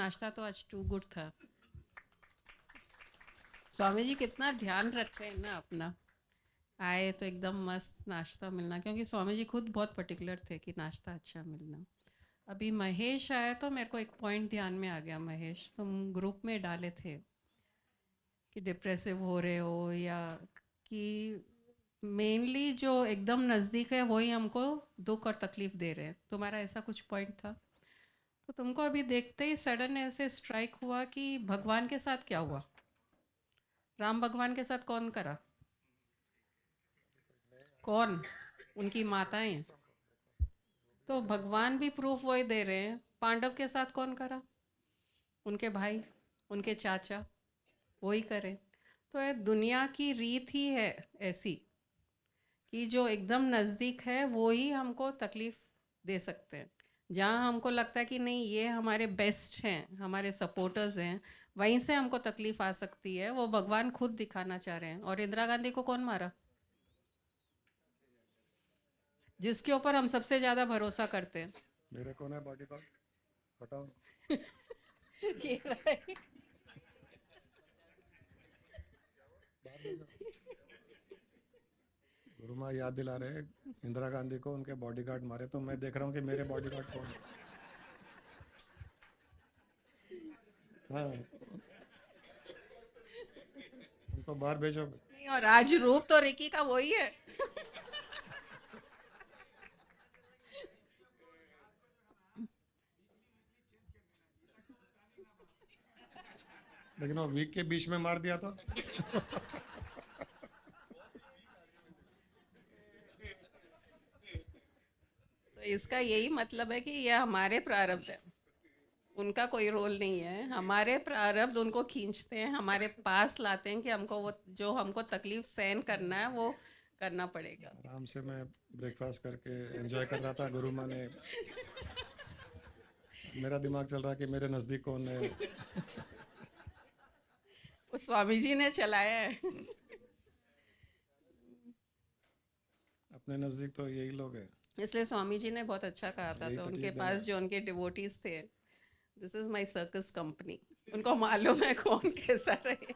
नाश्ता तो आज टू गुड था। स्वामी जी कितना ध्यान रखते हैं ना अपना। आए तो एकदम मस्त नाश्ता मिलना, क्योंकि स्वामी जी खुद बहुत पर्टिकुलर थे कि नाश्ता अच्छा मिलना। अभी महेश आया तो मेरे को एक पॉइंट ध्यान में आ गया। महेश, तुम ग्रुप में डाले थे कि डिप्रेसिव हो रहे हो, या कि मेनली जो एकदम नज़दीक है वही हमको दुख और तकलीफ दे रहे हैं। तुम्हारा ऐसा कुछ पॉइंट था। तो तुमको अभी देखते ही सडन ऐसे स्ट्राइक हुआ कि भगवान के साथ क्या हुआ। राम भगवान के साथ कौन करा? कौन? उनकी माताएं। तो भगवान भी प्रूफ वही दे रहे हैं। पांडव के साथ कौन करा? उनके भाई, उनके चाचा, वही करे। तो ये दुनिया की रीत ही है ऐसी कि जो एकदम नज़दीक है वो ही हमको तकलीफ़ दे सकते हैं। जहाँ हमको लगता है कि नहीं ये हमारे बेस्ट हैं, हमारे सपोर्टर्स हैं, वहीं से हमको तकलीफ़ आ सकती है। वो भगवान खुद दिखाना चाह रहे हैं। और इंदिरा गांधी को कौन मारा? जिसके ऊपर हम सबसे ज़्यादा भरोसा करते हैं। मेरे कौन है बॉडी गार्ड? बताओ। ये right। गुरु माँ याद दिला रहे हैं, इंदिरा गांधी को उनके बॉडीगार्ड मारे, तो मैं देख रहा हूँ कि मेरे बॉडीगार्ड कौन है। हाँ, उनको बाहर भेजो। नहीं, और आज रूप तो रिकी का वही है। लेकिन वो वीक के बीच में मार दिया तो तो इसका यही मतलब है कि ये हमारे प्रारब्ध है, उनका कोई रोल नहीं है। हमारे प्रारब्ध उनको खींचते हैं, हमारे पास लाते हैं कि हमको वो जो हमको तकलीफ सहन करना है वो करना पड़ेगा। आराम से मैं ब्रेकफास्ट करके एंजॉय कर रहा था। गुरु माँ ने, मेरा दिमाग चल रहा है कि मेरे नज़दीक कौन है। वो स्वामी जी ने चलाया है। अपने नज़दीक तो यही लोग हैं। इसलिए स्वामी जी ने बहुत अच्छा कहा था, यही तो उनके तकलीफ देना पास है। जो उनके डिवोटीज थे, this is my circus company. उनको मालूम है कौन कैसा रहेगा।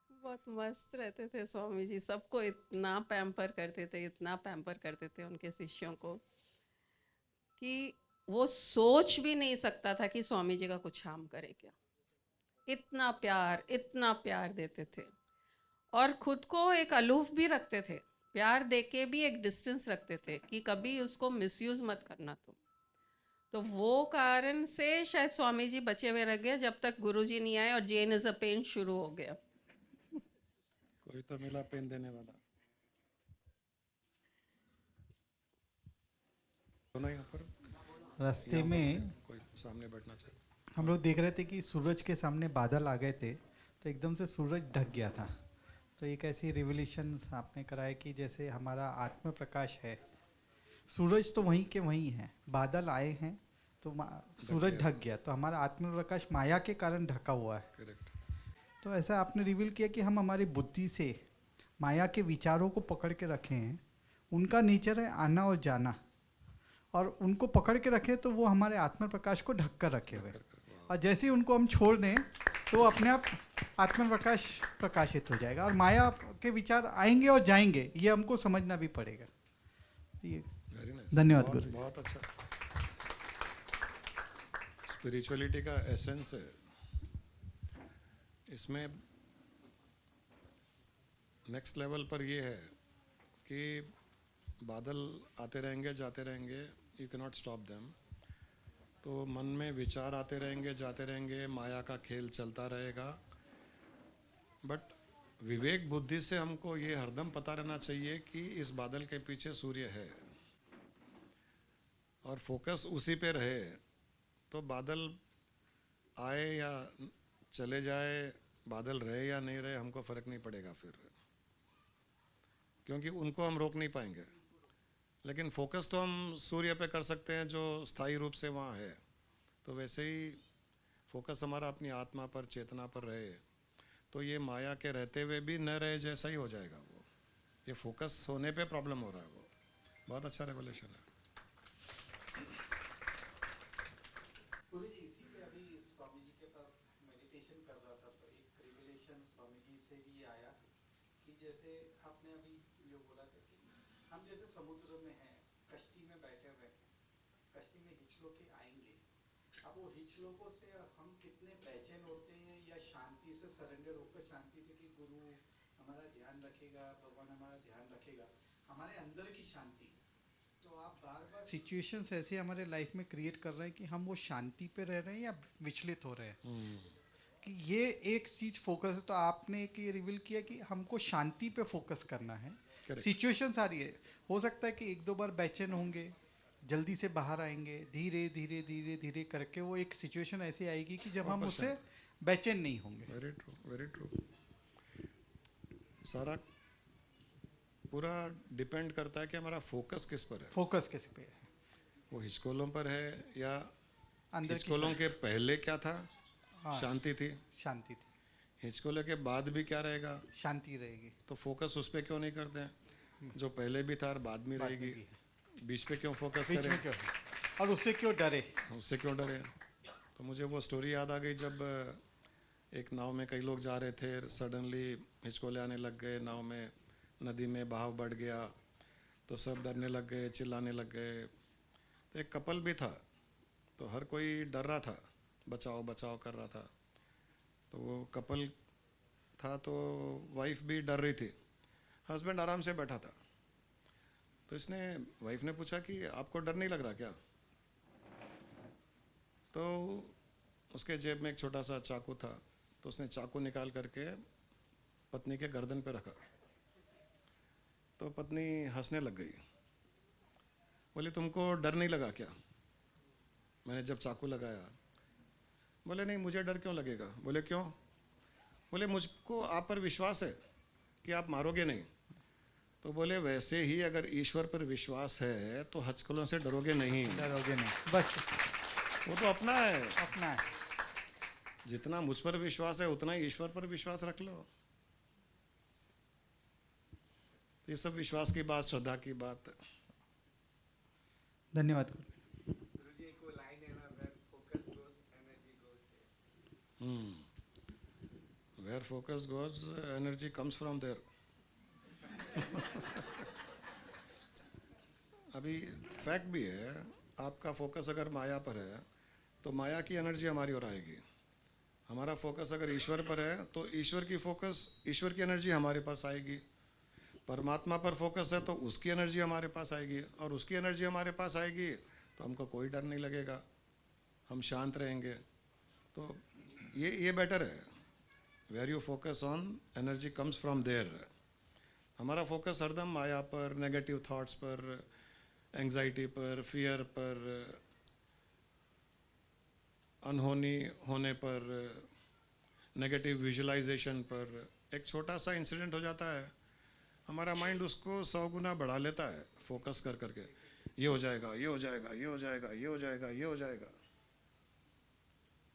बहुत मस्त रहते थे स्वामी जी, सबको इतना पैम्पर करते थे, इतना पैम्पर करते थे उनके शिष्यों को कि वो सोच भी नहीं सकता था कि स्वामी जी का कुछ हार्म करे क्या। इतना प्यार देते थे, और खुद को एक अलूफ भी रखते थे। प्यार देके भी एक डिस्टेंस रखते थे कि कभी उसको मिसयूज मत करना तुम। तो वो कारण से शायद स्वामी जी बचे हुए रह गए जब तक गुरु जी नहीं आए और जेन इज अ पेन शुरू हो गया। कोई तो मिला पेन देने वाला। तो ना यहाँ पर, रास्ते यहाँ पर में कोई सामने बैठना चाहिए। हम हाँ, लोग देख रहे थे कि सूरज के सामने बादल आ गए थे, तो एकदम से सूरज ढक गया था। तो एक ऐसी रिवोल्यूशन आपने कराया कि जैसे हमारा आत्म प्रकाश है, सूरज तो वहीं के वहीं है, बादल आए हैं तो सूरज गया। ढक गया, तो हमारा आत्म प्रकाश माया के कारण ढका हुआ है। करेक्ट। तो ऐसा आपने रिवील किया कि हम हमारी बुद्धि से माया के विचारों को पकड़ के रखे हैं। उनका नेचर है आना और जाना, और उनको पकड़ के रखे तो वो हमारे आत्म प्रकाश को ढक कर रखे हुए, और जैसे ही उनको हम छोड़ दें तो अपने आप आत्म प्रकाश प्रकाशित हो जाएगा, और माया के विचार आएंगे और जाएंगे, ये हमको समझना भी पड़ेगा। ये वेरी नाइस, धन्यवाद बहुत गुरु। बहुत अच्छा। स्पिरिचुअलिटी का एसेंस है इसमें। नेक्स्ट लेवल पर ये है कि बादल आते रहेंगे जाते रहेंगे, you can not stop them. तो मन में विचार आते रहेंगे जाते रहेंगे, माया का खेल चलता रहेगा। बट विवेक बुद्धि से हमको ये हरदम पता रहना चाहिए कि इस बादल के पीछे सूर्य है, और फोकस उसी पे रहे। तो बादल आए या चले जाए, बादल रहे या नहीं रहे, हमको फ़र्क नहीं पड़ेगा फिर, क्योंकि उनको हम रोक नहीं पाएंगे। लेकिन फोकस तो हम सूर्य पे कर सकते हैं जो स्थायी रूप से वहाँ है। तो वैसे ही फोकस हमारा अपनी आत्मा पर, चेतना पर रहे, तो ये माया के रहते हुए भी न रहे जैसा ही हो जाएगा वो। ये फोकस होने पे प्रॉब्लम हो रहा है। वो बहुत अच्छा रेवलेशन है। मेडिटेशन कर रहा था तो एक रिविलेशन स्वामी जी से भी आया कि जैसे आपने अभी जो बोला था कि हम जैसे समुद्र में हैं, कश्ती में बैठे हुए हैं, कश्ती में हिचलोके आएंगे। अब वो हिचलोकों से हम कितने बेचैन होते हैं या शांति से सरेंडर होकर शांति से कि गुरु हमारा ध्यान रखेगा, भगवान हमारा ध्यान रखेगा, हमारे अंदर की शांति। तो आप बार बार सिचुएशंस ऐसे हमारे लाइफ में क्रिएट कर रहे हैं कि हम वो शांति पे रह रहे हैं या विचलित हो रहे हैं कि ये एक चीज फोकस है। तो आपने एक ये रिवील किया कि हमको शांति पे फोकस करना है। Correct. सिचुएशंस आ रही है, हो सकता है कि एक दो बार बेचैन होंगे, जल्दी से बाहर आएंगे, धीरे धीरे धीरे धीरे करके वो एक सिचुएशन ऐसी आएगी कि जब हम वापस उससे बेचैन नहीं होंगे। Very true, very true. सारा पूरा डिपेंड करता है कि हमारा फोकस किस पर है। फोकस किस पे है? वो हिचकोलों पर है या अंदर की हिचकोलों के पहले क्या था? हाँ, शांति थी। शांति थी, हिचकोले के बाद भी क्या रहेगा? शांति रहेगी। तो फोकस उस पे क्यों नहीं करते हैं जो पहले भी था और बाद में बाद में रहेगी? भी है। बीच पे क्यों फोकस बीच में करें? क्यों? और उससे क्यों डरे? उससे क्यों डरे? तो मुझे वो स्टोरी याद आ गई जब एक नाव में कई लोग जा रहे थे, सडनली हिचकोले आने लग गए नाव में, नदी में बहाव बढ़ गया तो सब डरने लग गए, चिल्लाने लग गए। तो एक कपल भी था तो हर कोई डर रहा था, बचाओ बचाओ कर रहा था। तो वो कपल था तो वाइफ भी डर रही थी, हस्बैंड आराम से बैठा था। तो इसने वाइफ ने पूछा कि आपको डर नहीं लग रहा क्या? तो उसके जेब में एक छोटा सा चाकू था, तो उसने चाकू निकाल करके पत्नी के गर्दन पे रखा। तो पत्नी हंसने लग गई, बोले तुमको डर नहीं लगा क्या मैंने जब चाकू लगाया? बोले नहीं, मुझे डर क्यों लगेगा। बोले क्यों? बोले मुझको आप पर विश्वास है कि आप मारोगे नहीं। तो बोले वैसे ही अगर ईश्वर पर विश्वास है तो हचकलों से डरोगे नहीं। डरोगे नहीं, बस वो तो अपना है, अपना है। जितना मुझ पर विश्वास है उतना ही ईश्वर पर विश्वास रख लो। ये सब विश्वास की बात, श्रद्धा की बात। धन्यवाद। Where focus goes, energy comes from there. अभी फैक्ट भी है, आपका फोकस अगर माया पर है तो माया की एनर्जी हमारी ओर आएगी। हमारा फोकस अगर ईश्वर पर है तो ईश्वर की एनर्जी हमारे पास आएगी। परमात्मा पर फोकस है तो उसकी एनर्जी हमारे पास आएगी, और उसकी एनर्जी हमारे पास आएगी तो हमको कोई डर नहीं लगेगा, हम शांत रहेंगे। तो ये बेटर है। Where you focus on, energy comes from there. हमारा फोकस हरदम माया पर, नेगेटिव थॉट्स पर, एंजाइटी पर, फियर पर, अनहोनी होने पर, नेगेटिव विजुअलाइजेशन पर। एक छोटा सा इंसिडेंट हो जाता है, हमारा माइंड उसको 100 गुना बढ़ा लेता है फोकस कर करके। ये हो जाएगा, ये हो जाएगा, ये हो जाएगा, ये हो जाएगा, ये हो जाएगा।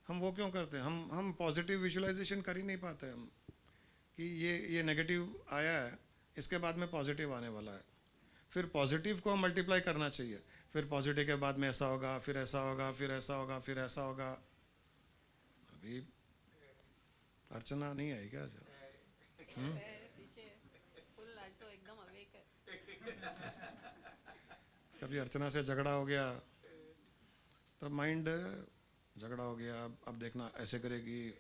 हम वो क्यों करते हैं? हम पॉजिटिव विजुअलाइजेशन कर ही नहीं पाते हम कि ये नेगेटिव आया है, इसके बाद में पॉजिटिव आने वाला है। फिर पॉजिटिव को मल्टीप्लाई करना चाहिए, फिर पॉजिटिव के बाद में ऐसा होगा, फिर ऐसा होगा, फिर ऐसा होगा, फिर ऐसा होगा। अभी अर्चना नहीं आई क्या? कभी अर्चना से झगड़ा हो गया तो माइंड झगड़ा हो गया, अब देखना ऐसे करेगी,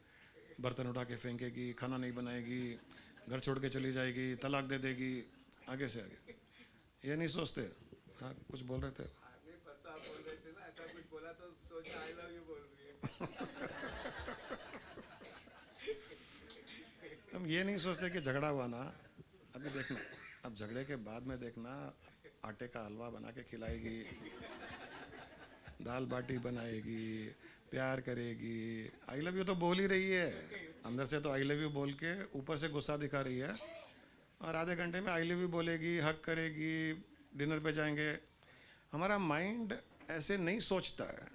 बर्तन उठा के फेंकेगी, खाना नहीं बनाएगी, घर छोड़ के चली जाएगी, तलाक दे देगी, आगे से आगे। ये नहीं सोचते। हाँ, कुछ बोल रहे थे? तुम ये नहीं सोचते कि झगड़ा हुआ ना, अभी देखना, अब झगड़े के बाद में देखना आटे का हलवा बना के खिलाएगी, दाल बाटी बनाएगी, प्यार करेगी। आई लव यू तो बोल ही रही है, अंदर से तो आई लव यू बोल के ऊपर से गुस्सा दिखा रही है, और आधे घंटे में आई लव यू बोलेगी, हक करेगी, डिनर पे जाएंगे। हमारा माइंड ऐसे नहीं सोचता है।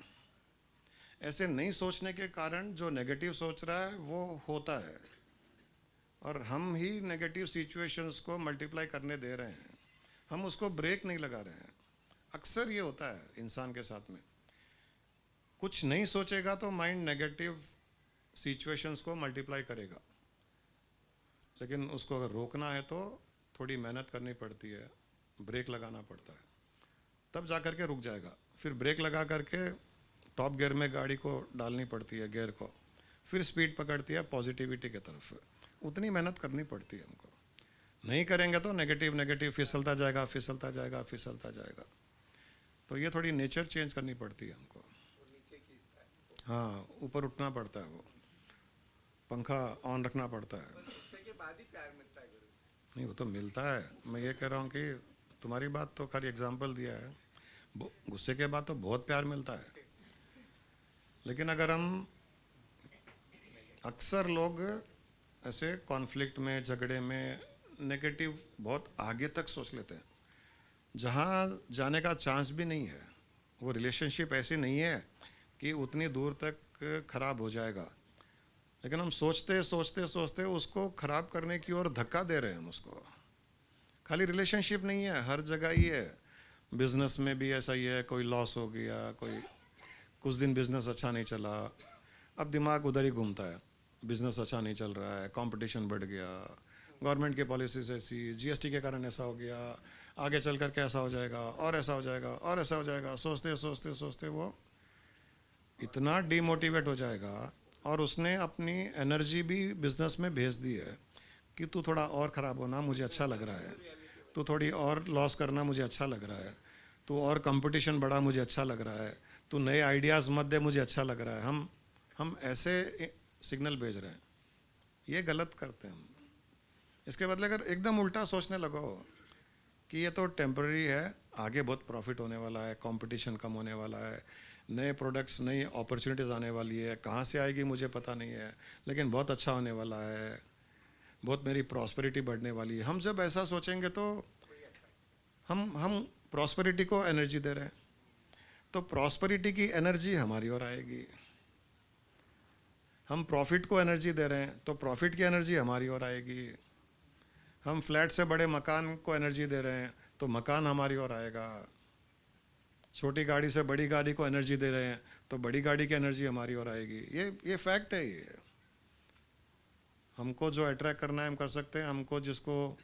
ऐसे नहीं सोचने के कारण जो नेगेटिव सोच रहा है वो होता है, और हम ही नेगेटिव सिचुएशंस को मल्टीप्लाई करने दे रहे हैं, हम उसको ब्रेक नहीं लगा रहे हैं। अक्सर ये होता है इंसान के साथ में, कुछ नहीं सोचेगा तो माइंड नेगेटिव सिचुएशंस को मल्टीप्लाई करेगा, लेकिन उसको अगर रोकना है तो थोड़ी मेहनत करनी पड़ती है, ब्रेक लगाना पड़ता है, तब जा कर के रुक जाएगा। फिर ब्रेक लगा करके टॉप गियर में गाड़ी को डालनी पड़ती है, गियर को, फिर स्पीड पकड़ती है पॉजिटिविटी की तरफ। उतनी मेहनत करनी पड़ती है हमको। नहीं करेंगे तो नेगेटिव नेगेटिव फिसलता जाएगा, फिसलता जाएगा, फिसलता जाएगा। तो ये थोड़ी नेचर चेंज करनी पड़ती है हमको। हाँ, ऊपर उठना पड़ता है, वो पंखा ऑन रखना पड़ता है। गुस्से के बाद ही प्यार मिलता है गुरु। नहीं, वो तो मिलता है। मैं ये कह रहा हूँ कि तुम्हारी बात तो खाली एग्जाम्पल दिया है, गुस्से के बाद तो बहुत प्यार मिलता है। लेकिन अगर हम, अक्सर लोग ऐसे कॉन्फ्लिक्ट में, झगड़े में नेगेटिव बहुत आगे तक सोच लेते हैं, जहाँ जाने का चांस भी नहीं है। वो रिलेशनशिप ऐसी नहीं है कि उतनी दूर तक खराब हो जाएगा, लेकिन हम सोचते सोचते सोचते उसको खराब करने की ओर धक्का दे रहे हैं हम उसको। खाली रिलेशनशिप नहीं है, हर जगह ही है। बिजनेस में भी ऐसा ही है, कोई लॉस हो गया, कोई कुछ दिन बिजनेस अच्छा नहीं चला, अब दिमाग उधर ही घूमता है, बिजनेस अच्छा नहीं चल रहा है, कंपटीशन बढ़ गया, गवर्नमेंट की पॉलिसीज ऐसी, जीएसटी के कारण ऐसा हो गया, आगे चल कर के ऐसा हो जाएगा, और ऐसा हो जाएगा, और ऐसा हो जाएगा। सोचते सोचते सोचते वो इतना डीमोटिवेट हो जाएगा, और उसने अपनी एनर्जी भी बिजनेस में भेज दी है कि तू थोड़ा और ख़राब होना मुझे अच्छा लग रहा है, तू थोड़ी और लॉस करना मुझे अच्छा लग रहा है, तू और कंपटीशन बढ़ा मुझे अच्छा लग रहा है, तू नए आइडियाज़ मत दे मुझे अच्छा लग रहा है। हम ऐसे सिग्नल भेज रहे हैं, ये गलत करते हैं हम। इसके बदले अगर एकदम उल्टा सोचने लगो कि ये तो टेम्पररी है, आगे बहुत प्रॉफिट होने वाला है, कंपटीशन कम होने वाला है, नए प्रोडक्ट्स, नई अपॉर्चुनिटीज़ आने वाली है, कहाँ से आएगी मुझे पता नहीं है, लेकिन बहुत अच्छा होने वाला है, बहुत मेरी प्रॉस्पेरिटी बढ़ने वाली है। हम जब ऐसा सोचेंगे तो हम प्रॉस्पेरिटी को एनर्जी दे रहे हैं, तो प्रॉस्पेरिटी की एनर्जी हमारी ओर आएगी। हम प्रॉफिट को एनर्जी दे रहे हैं तो प्रॉफिट की एनर्जी हमारी ओर आएगी। हम फ्लैट से बड़े मकान को एनर्जी दे रहे हैं तो मकान हमारी ओर आएगा। छोटी गाड़ी से बड़ी गाड़ी को एनर्जी दे रहे हैं तो बड़ी गाड़ी की एनर्जी हमारी ओर आएगी। ये फैक्ट है। ये हमको जो अट्रैक्ट करना है हम कर सकते हैं, हमको जिसको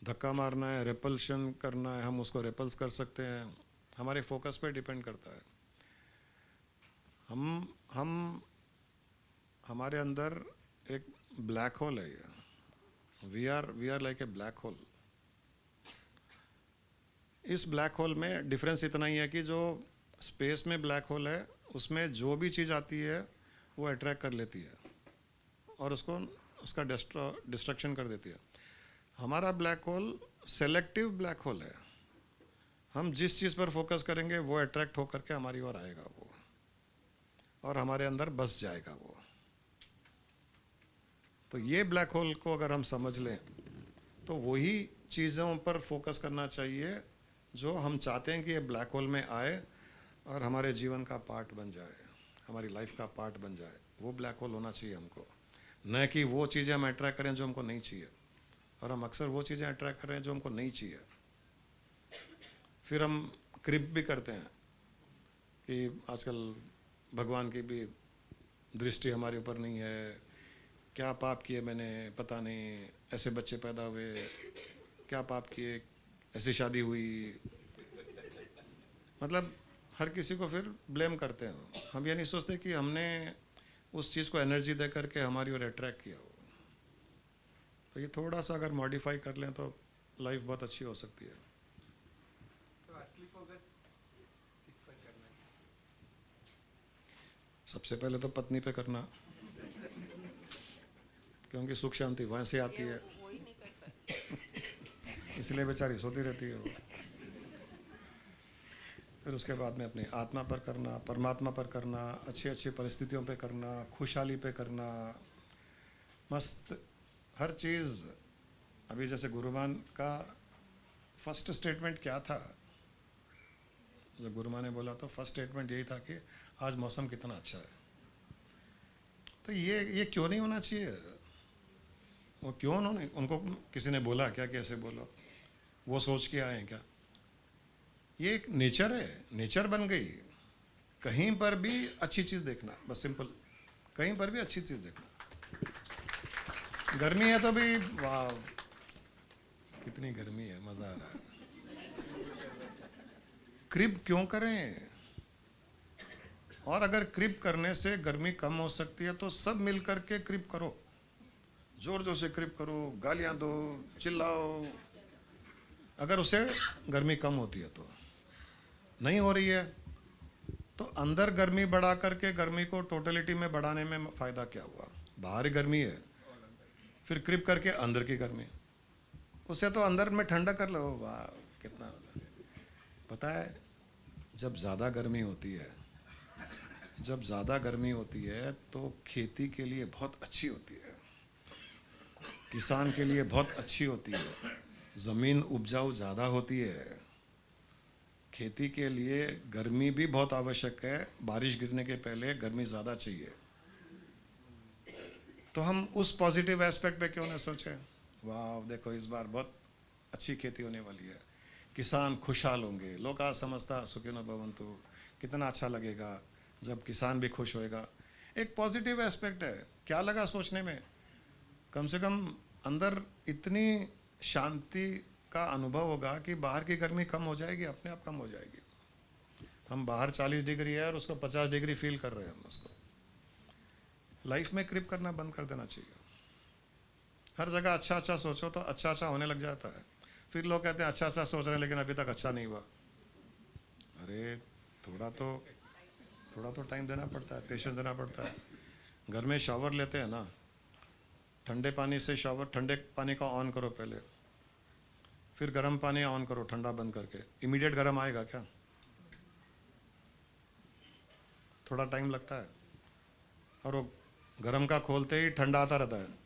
धक्का मारना है, रिपल्शन करना है, हम उसको रिपल्स कर सकते हैं। हमारे फोकस पे डिपेंड करता है। हम हमारे अंदर एक ब्लैक होल है। We are like a black hole. इस ब्लैक होल में डिफरेंस इतना ही है कि जो स्पेस में ब्लैक होल है उसमें जो भी चीज़ आती है वो अट्रैक्ट कर लेती है और उसका डिस्ट्रक्शन कर देती है। हमारा black hole selective black hole है। हम जिस चीज़ पर फोकस करेंगे वो अट्रैक्ट होकर के हमारी ओर आएगा वो, और हमारे अंदर बस जाएगा वो। तो ये ब्लैक होल को अगर हम समझ लें तो वही चीज़ों पर फोकस करना चाहिए जो हम चाहते हैं कि ये ब्लैक होल में आए और हमारे जीवन का पार्ट बन जाए, हमारी लाइफ का पार्ट बन जाए। वो ब्लैक होल होना चाहिए हमको, न कि वो चीज़ें हम अट्रैक्ट करें जो हमको नहीं चाहिए। और हम अक्सर वो चीज़ें अट्रैक्ट कर रहे हैं जो हमको नहीं चाहिए। फिर हम क्रिप भी करते हैं कि आजकल भगवान की भी दृष्टि हमारे ऊपर नहीं है, क्या पाप किए मैंने पता नहीं, ऐसे बच्चे पैदा हुए, क्या पाप किए, ऐसी शादी हुई। मतलब हर किसी को फिर ब्लेम करते हैं। हम ये नहीं सोचते कि हमने उस चीज़ को एनर्जी दे करके हमारी ओर अट्रैक्ट किया हो। तो ये थोड़ा सा अगर मॉडिफाई कर लें तो लाइफ बहुत अच्छी हो सकती है। तो असली फोकस किस पर करना है? सबसे पहले तो पत्नी पे करना, क्योंकि सुख शांति वहाँ से आती है, इसलिए बेचारी सोती रहती है वो। फिर उसके बाद में अपनी आत्मा पर करना, परमात्मा पर करना, अच्छी अच्छी परिस्थितियों पे करना, खुशहाली पे करना, मस्त हर चीज़। अभी जैसे गुरुमान का फर्स्ट स्टेटमेंट क्या था? जब गुरुमान ने बोला तो फर्स्ट स्टेटमेंट यही था कि आज मौसम कितना अच्छा है। तो ये क्यों नहीं होना चाहिए? वो क्यों उन्होंने, उनको किसी ने बोला क्या कि ऐसे बोलो? वो सोच के आए हैं क्या? ये एक नेचर है, नेचर बन गई। कहीं पर भी अच्छी चीज़ देखना, बस सिंपल। कहीं पर भी अच्छी चीज देखना। गर्मी है तो भी वाह कितनी गर्मी है, मजा आ रहा है। क्रिप क्यों करें? और अगर क्रिप करने से गर्मी कम हो सकती है तो सब मिल करके क्रिप करो, जोर जोर से क्रिप करो, गालियां दो, चिल्लाओ। अगर उसे गर्मी कम होती है तो नहीं हो रही है तो अंदर गर्मी बढ़ा करके गर्मी को टोटलिटी में बढ़ाने में फायदा क्या हुआ? बाहर गर्मी है, फिर क्रिप करके अंदर की गर्मी, उससे तो अंदर में ठंडा कर लो। वाह कितना। पता है जब ज़्यादा गर्मी होती है, जब ज़्यादा गर्मी होती है तो खेती के लिए बहुत अच्छी होती है, किसान के लिए बहुत अच्छी होती है। ज़मीन उपजाऊ ज़्यादा होती है। खेती के लिए गर्मी भी बहुत आवश्यक है। बारिश गिरने के पहले गर्मी ज़्यादा चाहिए। तो हम उस पॉजिटिव एस्पेक्ट पे क्यों ना सोचें? वाह देखो इस बार बहुत अच्छी खेती होने वाली है, किसान खुशहाल होंगे, लोका समस्ता सुखिनो भवन्तु। कितना अच्छा लगेगा जब किसान भी खुश होएगा। एक पॉजिटिव एस्पेक्ट है। क्या लगा सोचने में? कम से कम अंदर इतनी शांति का अनुभव होगा कि बाहर की गर्मी कम हो जाएगी, अपने आप कम हो जाएगी। हम बाहर 40 डिग्री है और उसको 50 डिग्री फील कर रहे हैं हम उसको। लाइफ में क्रिप करना बंद कर देना चाहिए। हर जगह अच्छा अच्छा सोचो तो अच्छा अच्छा होने लग जाता है। फिर लोग कहते हैं अच्छा अच्छा सोच रहे हैं लेकिन अभी तक अच्छा नहीं हुआ। अरे थोड़ा तो टाइम देना पड़ता है, पेशेंस देना पड़ता है। घर में शावर लेते हैं ना, ठंडे पानी से शावर, ठंडे पानी का ऑन करो पहले, फिर गर्म पानी ऑन करो ठंडा बंद करके। इमीडिएट गर्म आएगा क्या? थोड़ा टाइम लगता है। और वो गर्म का खोलते ही ठंडा आता रहता है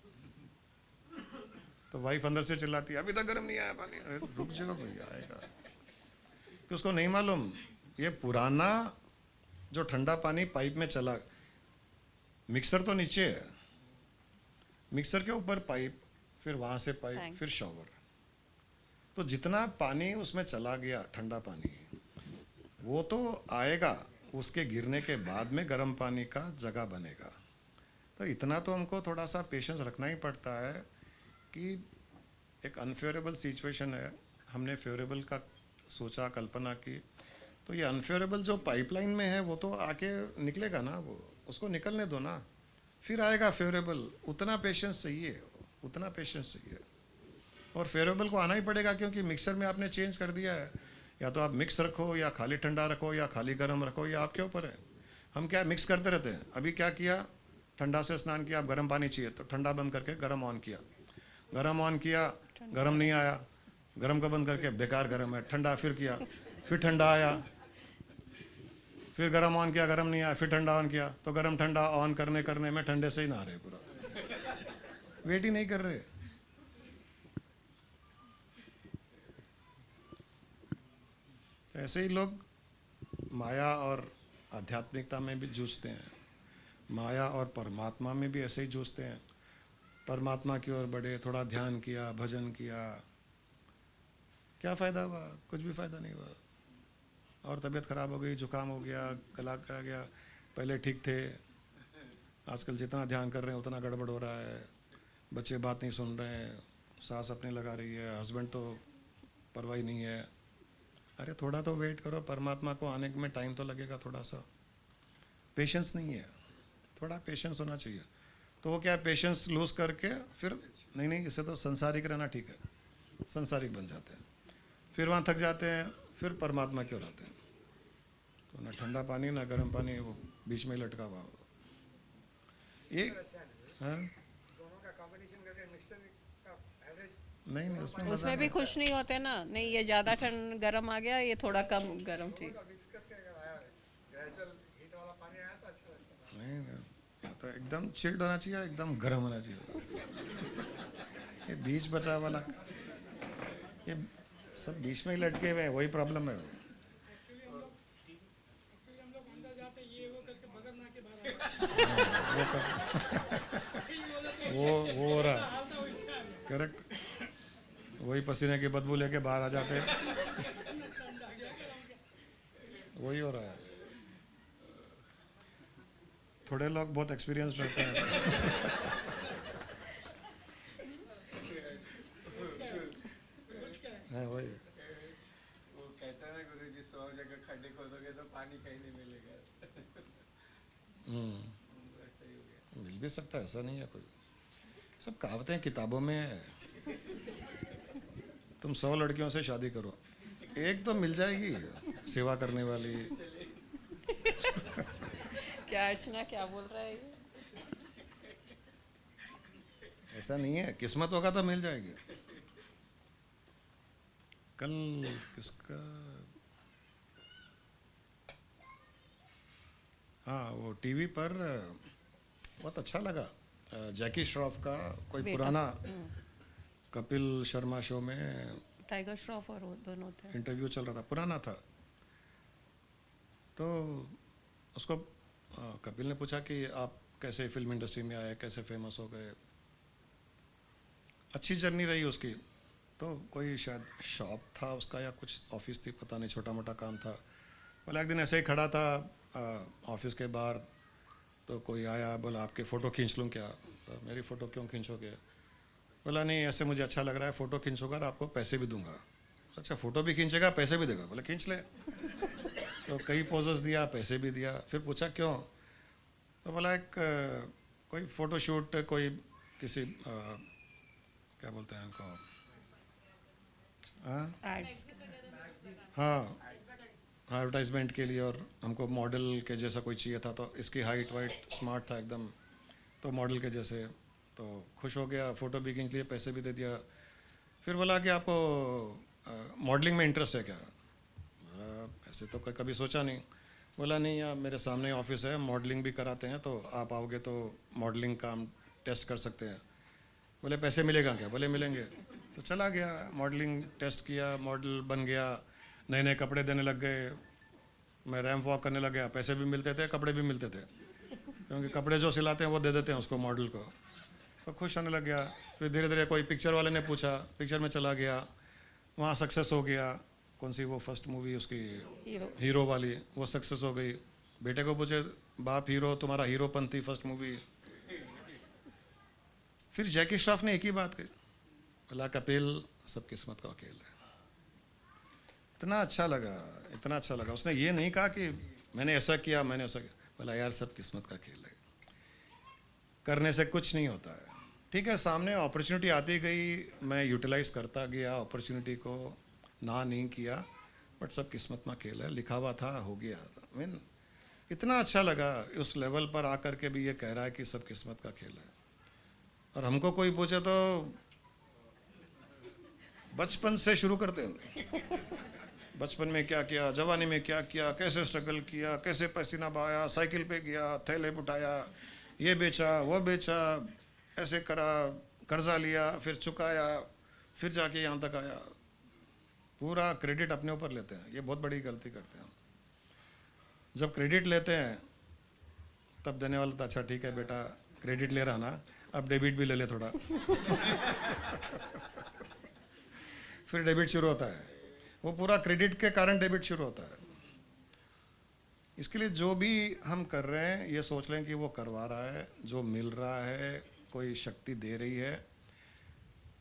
तो वाइफ अंदर से चिल्लाती है अभी तक गर्म नहीं आया पानी। अरे रुक जाओ भैया, आएगा। कि उसको नहीं मालूम ये पुराना जो ठंडा पानी पाइप में चला, मिक्सर तो नीचे है, मिक्सर के ऊपर पाइप, फिर वहां से पाइप, फिर शॉवर। तो जितना पानी उसमें चला गया ठंडा पानी, वो तो आएगा, उसके गिरने के बाद में गर्म पानी का जगह बनेगा। तो इतना तो हमको थोड़ा सा पेशेंस रखना ही पड़ता है कि एक अनफेवरेबल सिचुएशन है, हमने फेवरेबल का सोचा, कल्पना की, तो ये अनफेवरेबल जो पाइपलाइन में है वो तो आके निकलेगा ना, वो उसको निकलने दो ना, फिर आएगा फेवरेबल। उतना पेशेंस चाहिए, उतना पेशेंस चाहिए। और फेवरेबल को आना ही पड़ेगा क्योंकि मिक्सर में आपने चेंज कर दिया है। या तो आप मिक्स रखो, या खाली ठंडा रखो, या खाली गर्म रखो, या आपके ऊपर है। हम क्या मिक्स करते रहते हैं। अभी क्या किया, ठंडा से स्नान किया, अब गर्म पानी चाहिए तो ठंडा बंद करके गर्म ऑन किया, गर्म ऑन किया, गर्म नहीं आया, गर्म का बंद करके बेकार गर्म है, ठंडा फिर किया, फिर ठंडा आया, फिर गर्म ऑन किया, गर्म नहीं आया, फिर ठंडा ऑन किया। तो गर्म ठंडा ऑन करने में ठंडे से ही नहा रहे, पूरा वेट ही नहीं कर रहे। ऐसे ही लोग माया और आध्यात्मिकता में भी जूझते हैं, माया और परमात्मा में भी ऐसे ही जूझते हैं। परमात्मा की ओर बढ़े, थोड़ा ध्यान किया, भजन किया, क्या फ़ायदा हुआ? कुछ भी फ़ायदा नहीं हुआ। और तबीयत ख़राब हो गई, जुकाम हो गया, गला आ गया। पहले ठीक थे, आजकल जितना ध्यान कर रहे हैं उतना गड़बड़ हो रहा है। बच्चे बात नहीं सुन रहे हैं, सास अपने लगा रही है, हस्बैंड तो परवाही नहीं है। अरे थोड़ा तो वेट करो, परमात्मा को आने में टाइम तो लगेगा। थोड़ा सा पेशेंस नहीं है, थोड़ा पेशेंस होना चाहिए। तो वो क्या है, पेशेंस लूज करके फिर नहीं इससे तो संसारिक रहना ठीक है, संसारिक बन जाते हैं, फिर वहाँ थक जाते हैं, फिर परमात्मा की ओर आते हैं। तो ना ठंडा पानी ना गर्म पानी, वो बीच में लटका हुआ एक। हाँ नहीं उसमें भी खुश नहीं होते ना, नहीं ये ज़्यादा ठंड गर्म आ गया, ये थोड़ा कम गर्म ठीक। नहीं तो एकदम चिल्ड होना चाहिए, एकदम गर्म होना चाहिए। ये बीच बचा वाला, ये सब बीच में ही लटके हुए हैं, वही प्रॉब्लम है। वो हो रहा है, करेक्ट। वही पसीने की बदबू लेके बाहर आ जाते हैं, वही हो रहा है। थोड़े लोग बहुत एक्सपीरियंस्ड रहते हैं। हाँ वही। वो कहता है ना गुरुजी 100 जगह खड्डे खोदोगे तो पानी कहीं नहीं मिलेगा। वैसा ही हो गया। मिल भी सकता है, ऐसा नहीं है कोई। सब कहावतें किताबों में है। तुम 100 लड़कियों से शादी करो, एक तो मिल जाएगी सेवा करने वाली। क्या अर्चना क्या बोल रहा है ये? ऐसा नहीं है, किस्मत होगा तो मिल जाएगी। कल किसका, हाँ वो टीवी पर बहुत अच्छा लगा, जैकी श्रॉफ का कोई बेटा। पुराना कपिल शर्मा शो में टाइगर श्रॉफ और वो दोनों थे। इंटरव्यू चल रहा था, पुराना था। तो उसको कपिल ने पूछा कि आप कैसे फिल्म इंडस्ट्री में आए, कैसे फेमस हो गए। अच्छी जर्नी रही उसकी। तो कोई शायद शॉप था उसका या कुछ ऑफिस थी, पता नहीं, छोटा मोटा काम था। बोला एक दिन ऐसे ही खड़ा था ऑफिस के बाहर, तो कोई आया, बोला आपके फ़ोटो खींच लूँ क्या? तो मेरी फ़ोटो क्यों खींचोगे? बोला नहीं, ऐसे मुझे अच्छा लग रहा है, फ़ोटो खींचूंगा और आपको पैसे भी दूंगा। अच्छा फ़ोटो भी खींचेगा, पैसे भी देगा? बोले खींच ले। तो कई पोजेस दिया, पैसे भी दिया। फिर पूछा क्यों? तो बोला एक कोई फ़ोटो शूट, कोई किसी क्या बोलते हैं उनको, एड्स। हाँ एडवर्टाइजमेंट के लिए, और हमको मॉडल के जैसा कोई चाहिए था। तो इसकी हाइट वाइट स्मार्ट था एकदम, तो मॉडल के जैसे। तो खुश हो गया, फ़ोटो भी खींच लिए, पैसे भी दे दिया। फिर बोला कि आपको मॉडलिंग में इंटरेस्ट है क्या? ऐसे तो कभी सोचा नहीं। बोला नहीं, यार मेरे सामने ऑफिस है, मॉडलिंग भी कराते हैं, तो आप आओगे तो मॉडलिंग का हम टेस्ट कर सकते हैं। बोले पैसे मिलेगा क्या? बोले मिलेंगे। तो चला गया, मॉडलिंग टेस्ट किया, मॉडल बन गया, नए नए कपड़े देने लग गए। मैं रैम्प वॉक करने लग गया, पैसे भी मिलते थे, कपड़े भी मिलते थे, क्योंकि कपड़े जो सिलाते हैं वो दे देते हैं उसको, मॉडल को। तो खुश होने लग गया। फिर धीरे धीरे कोई पिक्चर वाले ने पूछा, पिक्चर में चला गया, वहाँ सक्सेस हो गया। कौन सी वो फर्स्ट मूवी उसकी, हीरो वाली, वो सक्सेस हो गई। बेटे को पूछे, बाप हीरो, तुम्हारा हीरोपन थी फर्स्ट मूवी। फिर जैकी श्रॉफ ने एक ही बात कही, बोला कपिल सब किस्मत का खेल है। इतना अच्छा लगा, इतना अच्छा लगा। उसने ये नहीं कहा कि मैंने ऐसा किया, मैंने ऐसा किया। बोला यार सब किस्मत का खेल है, करने से कुछ नहीं होता है। ठीक है, सामने अपॉर्चुनिटी आती गई, मैं यूटिलाइज करता गया अपॉर्चुनिटी को, ना नहीं किया, बट सब किस्मत में खेल है। लिखा हुआ था, हो गया। मीन इतना अच्छा लगा उस लेवल पर आकर के भी ये कह रहा है कि सब किस्मत का खेल है। और हमको कोई पूछे तो बचपन से शुरू करते हैं। बचपन में क्या किया, जवानी में क्या किया, कैसे स्ट्रगल किया, कैसे पसीना बहाया, साइकिल पे गया, थैले उठाया, ये बेचा वो बेचा, ऐसे करा, कर्जा लिया, फिर चुकाया, फिर जाके यहाँ तक आया। पूरा क्रेडिट अपने ऊपर लेते हैं, ये बहुत बड़ी गलती करते हैं। जब क्रेडिट लेते हैं तब देने वाला तो अच्छा ठीक है बेटा, क्रेडिट ले रहा ना, अब डेबिट भी ले ले थोड़ा। फिर डेबिट शुरू होता है, वो पूरा क्रेडिट के कारण डेबिट शुरू होता है। इसके लिए जो भी हम कर रहे हैं ये सोच लें कि वो करवा रहा है, जो मिल रहा है कोई शक्ति दे रही है।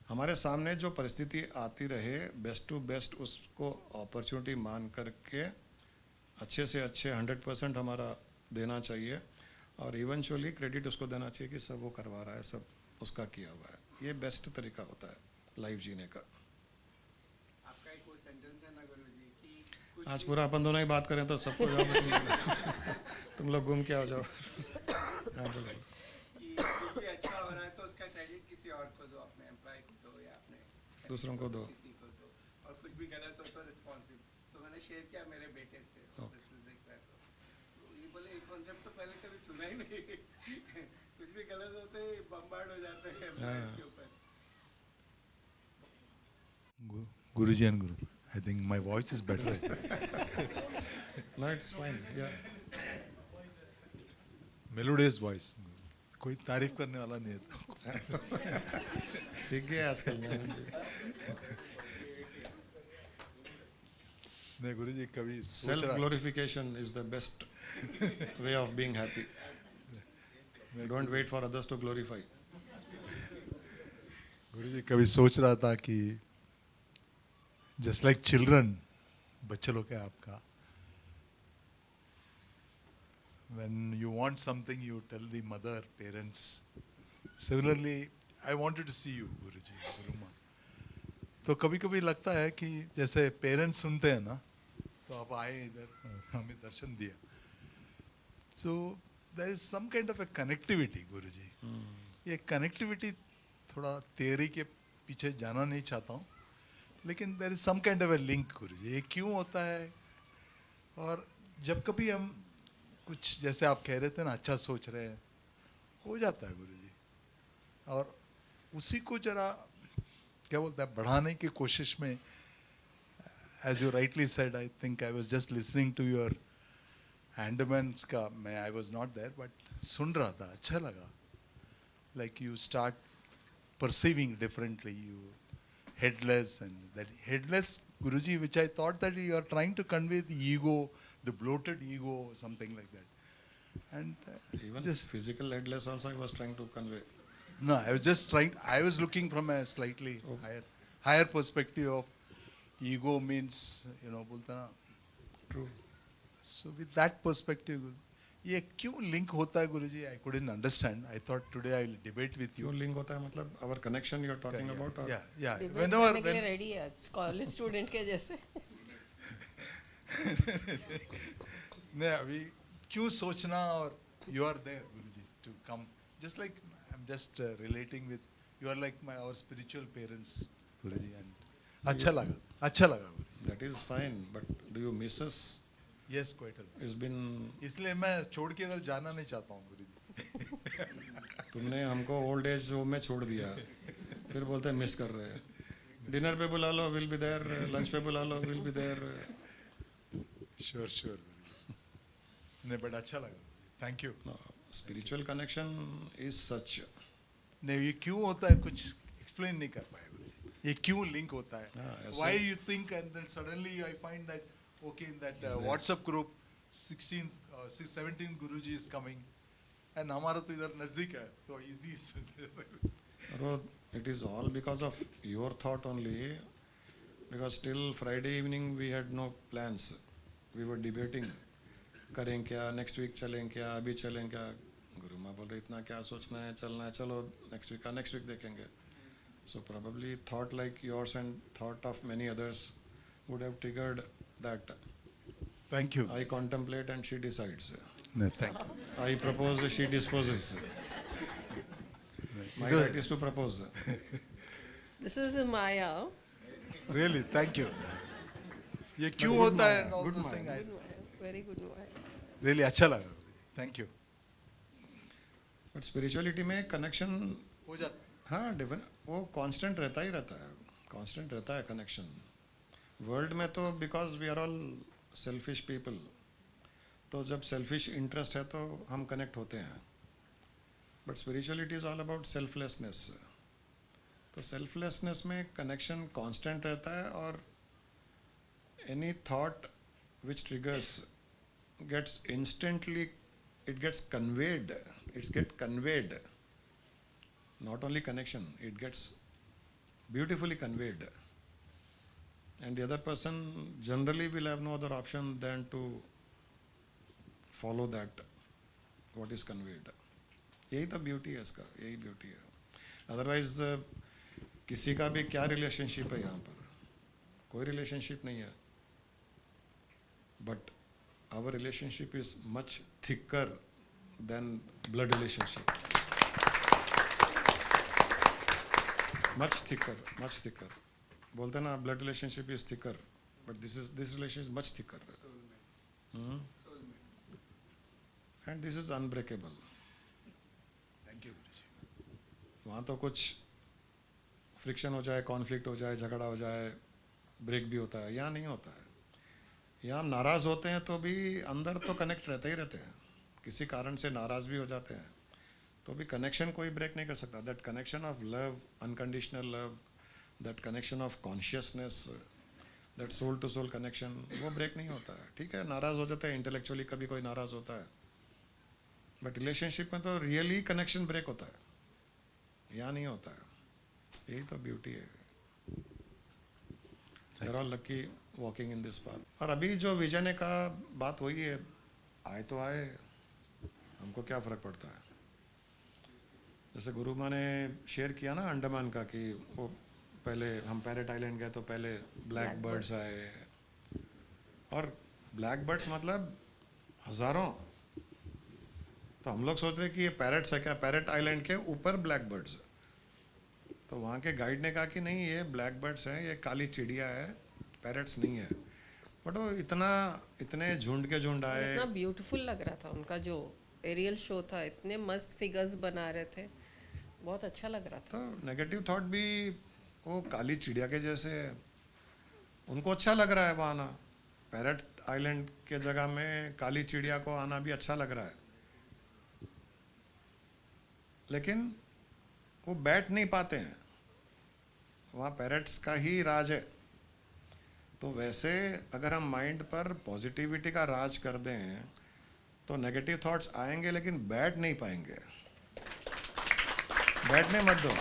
हमारे सामने जो परिस्थिति आती रहे, बेस्ट टू बेस्ट उसको अपॉर्चुनिटी मान करके अच्छे से अच्छे 100% हमारा देना चाहिए, और इवेंचुअली क्रेडिट उसको देना चाहिए कि सब वो करवा रहा है, सब उसका किया हुआ है। ये बेस्ट तरीका होता है लाइफ जीने का। आपका एक वो सेंटेंस है ना गुरुजी कि आज पूरा अपन दोनों ही बात करें तो सबको तुम लोग घूम के आ जाओ। हाँ बोलो। कि कुछ भी अच्छा हो रहा है तो उसका क्रेडिट किसी और को दो, अपने एम्प्लॉय को दो या अपने दूसरों को दो। किसी को दो, और कुछ भी गलत हो तो रिस्पॉन्सिव। तो मैंने शेयर किया मेरे बेटे से, देख रहा है तो ये बोले ये कॉन्सेप्ट तो पहले कभी सुना ही नहीं। कुछ भी गलत होते ही बम्बार्ड हो जाते हैं एम्प्लॉयज के ऊपर। Guruji and Guru. I think my voice is better. No, it's fine. Yeah. Melodious voice. कोई तारीफ करने वाला नहीं है तो। सीख गए आजकल में। नहीं गुरुजी कभी सोच Self रहा glorification is the best way of being happy. don't wait for others to glorify. गुरुजी कभी सोच रहा था कि जस्ट लाइक चिल्ड्रन, बच्चे लोग है आपका, when you want something you tell the mother, parents. Similarly, I wanted to see you, गुरुजी, गुरुमा. तो कभी कभी लगता है कि जैसे पेरेंट्स सुनते हैं ना, तो आप आए इधर, हमें दर्शन दिया. So there is some kind of a connectivity, गुरुजी. ये connectivity थोड़ा theory के पीछे जाना नहीं चाहता हूँ, लेकिन there is some kind of a link, गुरुजी. ये क्यों होता है? और जब कभी हम कुछ जैसे आप कह रहे थे ना, अच्छा सोच रहे हैं, हो जाता है गुरुजी. और उसी को जरा क्या बोलता है, बढ़ाने की कोशिश में, as you rightly said, I think I was just listening to your एंडमैन्स का, मैं I was not there but सुन रहा था, अच्छा लगा. Like you start perceiving differently, you headless, and that headless, Guruji, which I thought that you are trying to convey the ego, the bloated ego, something like that. And Even just physical headless also I was trying to convey. no, I was just trying, I was looking from a slightly higher perspective of ego means, you know, बोलता ना. True. So with that perspective, ये क्यों link होता है गुरुजी? I couldn't understand. I thought today I will debate with you. क्यों link होता है मतलब our connection you are talking about? Or Yeah. Debate Whenever करने के लिए when रेडी है कॉलेज स्टूडेंट के जैसे. नहीं अभी क्यों सोचना, और you are there Guruji to come. Just like I'm just relating with, you are like our spiritual parents Guruji, and अच्छा लगा गुरुजी. that is fine, but do you miss us? Yes, quite a lot. It's been इसलिए मैं छोड़ के इधर जाना नहीं चाहता हूँ गुरुजी. तुमने हमको ओल्ड एज होम में छोड़ दिया, फिर बोलते हैं मिस कर रहे हैं. डिनर पे बुला लो, विल बी देयर. लंच पे बुला लो, विल बी देयर. Sure गुरुजी. नहीं बट अच्छा लगा. Thank you. Spiritual connection is such. नहीं ये क्यों होता है कुछ एक्सप्लेन नहीं कर पाए गुरुजी. ये क्यों लिंक होता है? ऐसे- Why you think and then suddenly I find that okay in that WhatsApp group 17 Guruji is coming and हमारा तो इधर नजदीक है तो easy. It is all because of your thought only, because till Friday evening we had no plans. We were debating, करें क्या, next week चलें क्या, अभी चलें क्या. गुरु माँ बोल रहे इतना क्या सोचना है, चलना है, चलो next week देखेंगे. So probably thought like yours and thought of many others would have triggered that. Thank you. I contemplate and she decides. No, thank you. I propose, she disposes. My Good. right is to propose. This is Maya. Really, thank you. ये क्यों good होता है? Maya, and all good those Maya. things I- very good Maya. Really अच्छा लगा. Thank you. But spirituality में connection, हो जाता. हाँ डिफरेंट, वो कांस्टेंट रहता ही रहता है. कांस्टेंट रहता है कनेक्शन. वर्ल्ड में तो because we are all selfish people, तो जब सेल्फिश इंटरेस्ट है तो हम कनेक्ट होते हैं. But spirituality is all about selflessness. तो सेल्फलेसनेस में कनेक्शन कांस्टेंट रहता है, और any thought which triggers gets instantly, it gets conveyed, it's get conveyed. Not only connection, it gets beautifully conveyed. And the other person generally will have no other option than to follow that, what is conveyed. यही तो beauty है इसका, यही beauty है. Otherwise किसी का भी क्या रिलेशनशिप है यहाँ पर? कोई रिलेशनशिप नहीं है. But our relationship is much thicker than blood relationship. much thicker. बोलते ना blood relationship is thicker, but this relationship is much thicker. And this is unbreakable. Thank you गुरुजी. वहाँ तो कुछ फ्रिक्शन हो जाए, कॉन्फ्लिक्ट हो जाए, झगड़ा हो जाए, ब्रेक भी होता है. यहाँ नहीं होता है. यहाँ नाराज़ होते हैं तो भी अंदर तो कनेक्ट रहते ही रहते हैं. किसी कारण से नाराज़ भी हो जाते हैं तो भी कनेक्शन कोई ब्रेक नहीं कर सकता. That connection of love, unconditional love, that connection of consciousness, that soul to soul connection, वो ब्रेक नहीं होता है. ठीक है, नाराज़ हो जाता है इंटेलेक्चुअली, कभी कोई नाराज़ होता है, बट रिलेशनशिप में तो रियली कनेक्शन ब्रेक होता है, यहाँ नहीं होता है। यही तो ब्यूटी है। They're all lucky walking in this path. और अभी जो विजय का बात हुई है, आए तो आए, हमको क्या फर्क पड़ता है। जैसे गुरु माँ ने शेयर किया ना अंडमान का, कि वो पहले हम पैरेट आइलैंड गए तो पहले ब्लैक बर्ड्स आए, और ब्लैक बर्ड्स मतलब हजारों। तो हम लोग सोच रहे कि ये पैरेट्स है क्या, पैरेट आइलैंड के ऊपर ब्लैक बर्ड्स है। तो वहाँ के गाइड ने कहा कि नहीं, ये ब्लैक बर्ड्स हैं, ये काली चिड़िया है, पैरेट्स नहीं है। बट वो इतने झुंड के झुंड आए। इतना ब्यूटीफुल लग रहा था उनका जो एरियल शो था, इतने मस्त फिगर्स बना रहे थे, बहुत अच्छा लग रहा था। तो नेगेटिव थॉट भी वो काली चिड़िया के जैसे, उनको अच्छा लग रहा है वहाँ आना। पैरेट आइलैंड के जगह में काली चिड़िया को आना भी अच्छा लग रहा है, लेकिन वो बैठ नहीं पाते हैं, वहाँ पैरेट्स का ही राज है। तो वैसे अगर हम माइंड पर पॉजिटिविटी का राज कर दें तो नेगेटिव थॉट्स आएंगे लेकिन बैठ नहीं पाएंगे। बैठने मत दो।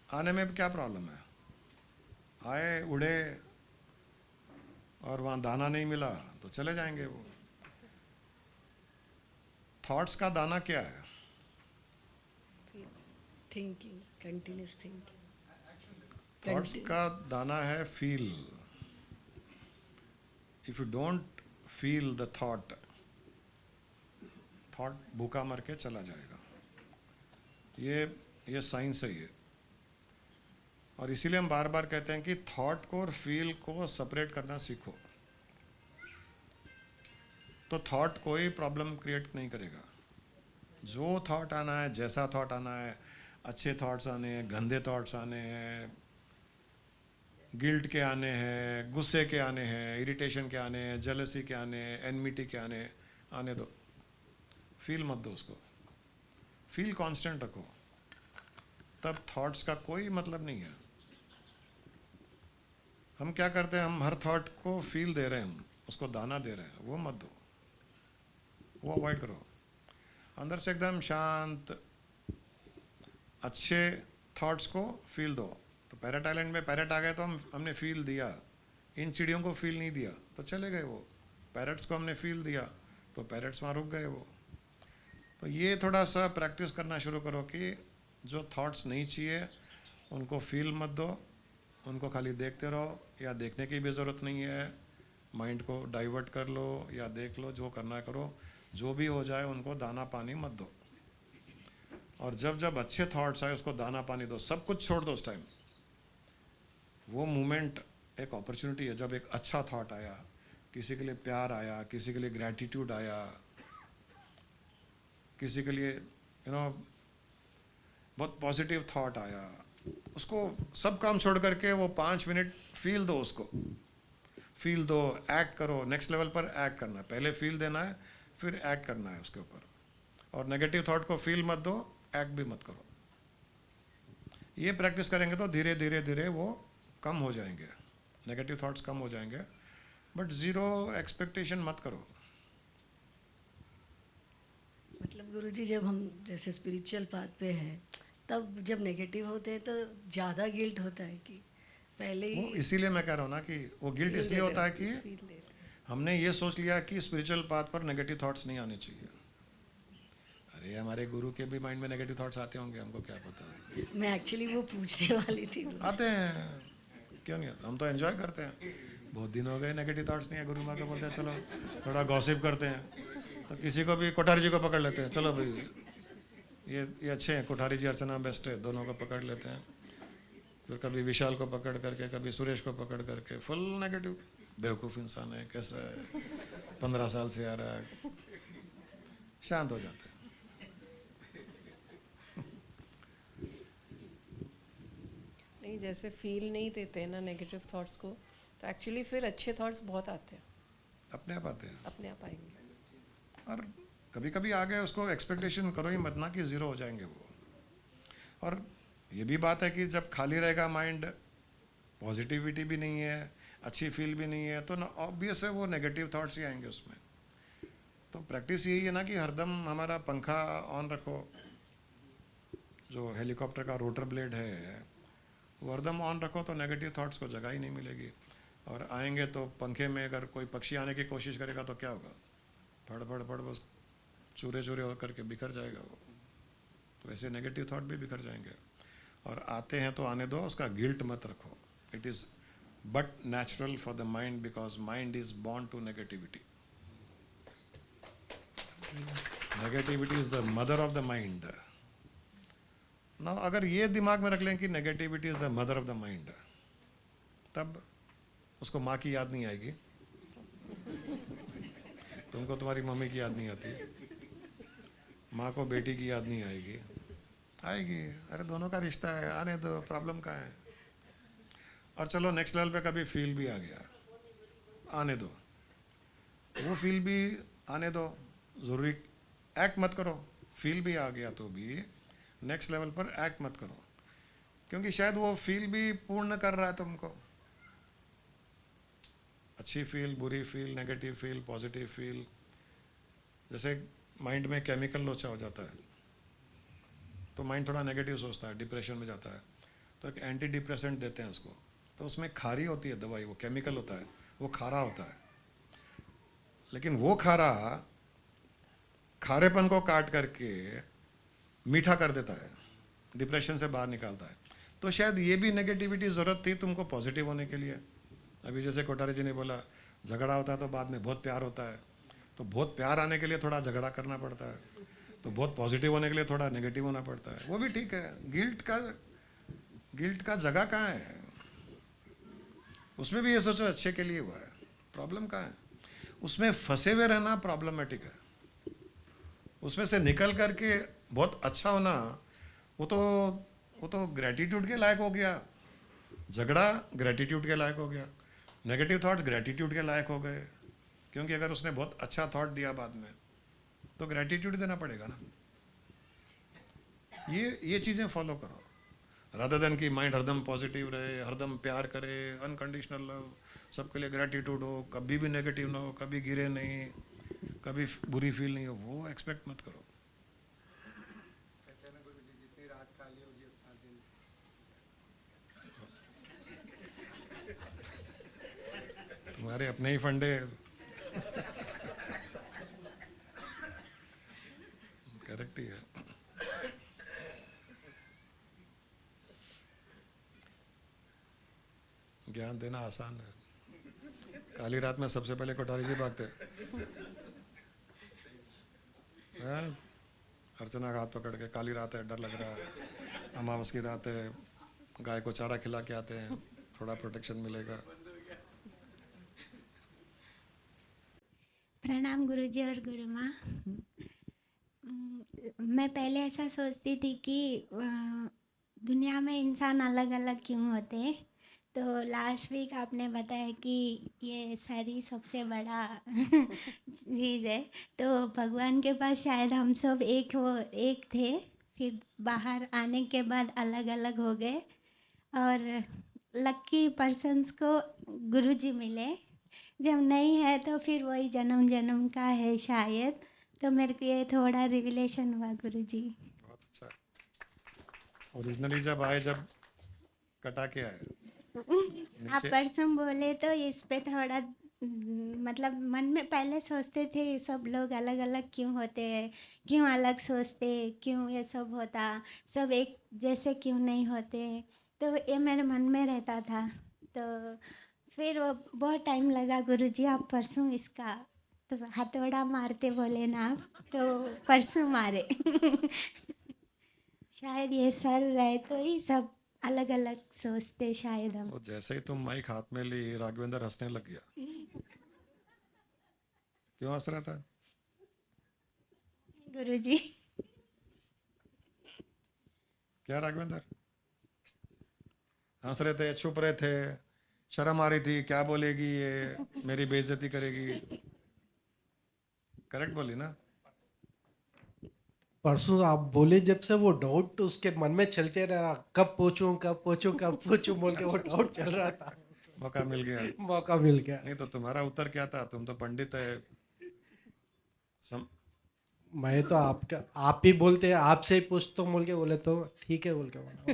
आने में क्या प्रॉब्लम है, आए उड़े और वहाँ दाना नहीं मिला तो चले जाएंगे। वो थॉट्स का दाना क्या है? Thinking, continuous thinking. थॉट्स का दाना है feel. If you don't feel the thought, thought भूखा मर के चला जाएगा। ये साइंस है ये। और इसीलिए हम बार बार कहते हैं कि थॉट को और फील को सेपरेट करना सीखो, तो थॉट कोई प्रॉब्लम क्रिएट नहीं करेगा। जो थॉट आना है, जैसा थॉट आना है, अच्छे थॉट्स आने हैं, गंदे थॉट्स आने हैं, गिल्ट के आने हैं, गुस्से के आने हैं, इरिटेशन के आने हैं, जेलसी के आने हैं, एनमिटी के आने दो। फील मत दो उसको, फील कांस्टेंट रखो, तब थॉट्स का कोई मतलब नहीं है। हम क्या करते हैं, हम हर थॉट को फील दे रहे हैं, हम उसको दाना दे रहे हैं, वो मत दो, वो अवॉइड करो। अंदर से एकदम शांत अच्छे थॉट्स को फील दो। तो पैरेट आइलैंड में पैरेट आ गए तो हमने फील दिया, इन चिड़ियों को फील नहीं दिया तो चले गए वो। पैरेट्स को हमने फील दिया तो पैरेट्स वहाँ रुक गए वो। तो ये थोड़ा सा प्रैक्टिस करना शुरू करो कि जो थॉट्स नहीं चाहिए उनको फील मत दो, उनको खाली देखते रहो, या देखने की भी ज़रूरत नहीं है, माइंड को डाइवर्ट कर लो या देख लो, जो करना है करो, जो भी हो जाए उनको दाना पानी मत दो। और जब जब अच्छे थॉट्स आए उसको दाना पानी दो, सब कुछ छोड़ दो उस टाइम। वो मोमेंट एक अपॉर्चुनिटी है, जब एक अच्छा थॉट आया, किसी के लिए प्यार आया, किसी के लिए ग्रैटिट्यूड आया, किसी के लिए बहुत पॉजिटिव थॉट आया, उसको सब काम छोड़ करके वो 5 मिनट फील दो, उसको फील दो, एक्ट करो। नेक्स्ट लेवल पर एक्ट करना है, पहले फील देना है फिर एक्ट करना है उसके ऊपर। और नेगेटिव थॉट को फील मत दो, एक्ट भी मत करो। ये प्रैक्टिस करेंगे तो धीरे धीरे धीरे वो कम हो जाएंगे, नेगेटिव थॉट्स कम हो जाएंगे। बट ज़ीरो एक्सपेक्टेशन मत करो। मतलब गुरुजी, जब हम जैसे स्पिरिचुअल पाथ पे हैं, तब जब नेगेटिव होते हैं तो ज़्यादा गिल्ट होता है कि पहले वो ही इसीलिए मैं कह रहा हूँ ना कि वो गिल्ट इसलिए होता है कि फील देते हैं। हमने ये सोच लिया कि स्पिरिचुअल पाथ पर नेगेटिव थॉट्स नहीं आने चाहिए। अरे हमारे गुरु के भी माइंड में नेगेटिव थॉट्स आते होंगे, हमको क्या पता। मैं एक्चुअली वो पूछने वाली थी। आते हैं, क्यों नहीं आते, हम तो एंजॉय करते हैं। बहुत दिन हो गए नेगेटिव थॉट्स नहीं है, गुरु माँ के बोलते हैं चलो थोड़ा गॉसिप करते हैं, तो किसी को भी कोठारी जी को पकड़ लेते हैं, चलो भाई ये अच्छे हैं, कोठारी जी अर्चना बेस्ट है, दोनों को पकड़ लेते हैं। फिर कभी विशाल को पकड़ करके, कभी सुरेश को पकड़ करके, फुल नेगेटिव। बेवकूफ़ इंसान है, कैसा है, 15 साल से आ रहा है। शांत हो जाते हैं। नहीं, जैसे फील नहीं देते ना नेगेटिव थॉट्स को, तो एक्चुअली फिर अच्छे थॉट्स बहुत आते हैं, अपने आप आते हैं। अपने आप आएंगे। और कभी कभी आ गए उसको एक्सपेक्टेशन करो ही मत ना कि ज़ीरो हो जाएंगे वो। और ये भी बात है कि जब खाली रहेगा माइंड, पॉजिटिविटी भी नहीं है, अच्छी फील भी नहीं है, तो ना ऑब्वियस है वो नेगेटिव थॉट्स ही आएंगे उसमें। तो प्रैक्टिस यही है ना कि हरदम हमारा पंखा ऑन रखो, जो हेलीकॉप्टर का रोटर ब्लेड है वो हरदम ऑन रखो, तो नेगेटिव थॉट्स को जगह ही नहीं मिलेगी। और आएंगे तो पंखे में अगर कोई पक्षी आने की कोशिश करेगा तो क्या होगा, फड़ फड़ फड़ बस चूरे चूरे होकर के बिखर जाएगा वो। तो ऐसे नेगेटिव थॉट भी बिखर जाएंगे। और आते हैं तो आने दो, उसका गिल्ट मत रखो। It is but natural for the mind, because mind is born to negativity. Negativity is the mother of the mind ना। अगर ये दिमाग में रख लें कि negativity is the mother of the mind, तब उसको माँ की याद नहीं आएगी, तुमको तुम्हारी मम्मी की याद नहीं आती, माँ को बेटी की याद नहीं आएगी, आएगी। अरे दोनों का रिश्ता है, आने दो, प्रॉब्लम का है। और चलो नेक्स्ट लेवल पे कभी फील भी आ गया, आने दो, वो फील भी आने दो, ज़रूरी एक्ट मत करो। फील भी आ गया तो भी नेक्स्ट लेवल पर एक्ट मत करो, क्योंकि शायद वो फील भी पूर्ण कर रहा है तुमको। अच्छी फील, बुरी feel, negative feel, positive feel, जैसे माइंड में केमिकल लोचा हो जाता है तो माइंड थोड़ा नेगेटिव सोचता है, डिप्रेशन में जाता है, तो एक एंटी डिप्रेसेंट देते हैं उसको, तो उसमें खारी होती है दवाई, वो केमिकल होता है, वो खारा होता है। लेकिन वो खारा खारेपन को काट करके मीठा कर देता है, डिप्रेशन से बाहर निकालता है। तो शायद ये भी नेगेटिविटी ज़रूरत थी तुमको पॉजिटिव होने के लिए। अभी जैसे कोठारी जी ने बोला झगड़ा होता है तो बाद में बहुत प्यार होता है, तो बहुत प्यार आने के लिए थोड़ा झगड़ा करना पड़ता है, तो बहुत पॉजिटिव होने के लिए थोड़ा नेगेटिव होना पड़ता है, वो भी ठीक है। गिल्ट का जगह कहाँ है, उसमें भी ये सोचो अच्छे के लिए हुआ है, प्रॉब्लम कहाँ है? उसमें फंसे हुए रहना प्रॉब्लमेटिक है, उसमें से निकल करके बहुत अच्छा होना वो तो ग्रेटिट्यूड के लायक हो गया। झगड़ा ग्रेटिट्यूड के लायक हो गया, नेगेटिव थॉट्स ग्रेटिट्यूड के लायक हो गए, क्योंकि अगर उसने बहुत अच्छा थॉट दिया बाद में तो ग्रेटिट्यूड देना पड़ेगा ना। ये चीज़ें फॉलो करो, रादर देन कि माइंड हरदम पॉजिटिव रहे, हरदम प्यार करे, अनकंडीशनल लव, सबके लिए ग्रेटिट्यूड हो, कभी भी नेगेटिव ना हो, कभी गिरे नहीं, कभी बुरी फील नहीं हो, वो एक्सपेक्ट मत करो। कहते हैं ना गुरुजी, जितनी रात काली होगी उतना दिन। तुम्हारे अपने ही फंडे करेक्ट ही है। ज्ञान देना आसान है, काली रात में सबसे पहले कोठारी जी भागते हैं। अर्चना का हाथ पकड़ के, काली रात है, डर लग रहा है, अमावस की रात है, गाय को चारा खिला के आते हैं, थोड़ा प्रोटेक्शन मिलेगा। प्रणाम गुरुजी और गुरु माँ। मैं पहले ऐसा सोचती थी कि दुनिया में इंसान अलग अलग क्यों होते हैं, तो लास्ट वीक आपने बताया कि ये सारी सबसे बड़ा चीज़ है। तो भगवान के पास शायद हम सब एक थे, फिर बाहर आने के बाद अलग अलग हो गए, और लकी पर्सन्स को गुरुजी मिले। जब नहीं है तो फिर वही जन्म जन्म का है शायद। तो मेरे को ये थोड़ा रिविलेशन हुआ गुरुजी। बहुत अच्छा। ओरिजिनली जब आए, जब कटा के आए आप परसों बोले तो इस पे थोड़ा मतलब मन में पहले सोचते थे सब लोग अलग अलग क्यों होते हैं, क्यों अलग सोचते, क्यों ये सब होता, सब एक जैसे क्यों नहीं होते, तो ये मेरे मन में रहता था। तो फिर वो बहुत टाइम लगा गुरुजी, आप परसों इसका तो हथौड़ा मारते बोले ना आप, तो परसों मारे। शायद ये सर रहे तो ही सब अलग अलग सोचते शायद हम। वो जैसे ही तुम माइक हाथ में ली, राघवेंद्र हंसने लग गया। क्यों हंस रहा था? गुरुजी क्या राघवेंद्र? हंस रहे थे, छुप रहे थे, शर्म आ रही थी, क्या बोलेगी ये, मेरी बेइज्जती करेगी। करेक्ट बोली ना? परसों आप बोले जब से वो डाउट उसके मन में चलते रहा, कब पूछूं कब पूछूं कब पूछूं बोल के वो डाउट चल रहा था। मौका मिल गया। मौका मिल गया। नहीं तो तुम्हारा उत्तर क्या था? तुम तो पंडित है, सम मैं तो आपका आप ही बोलते हैं, आपसे ही पूछता हूँ बोल के बोले तो ठीक है बोल के बोला।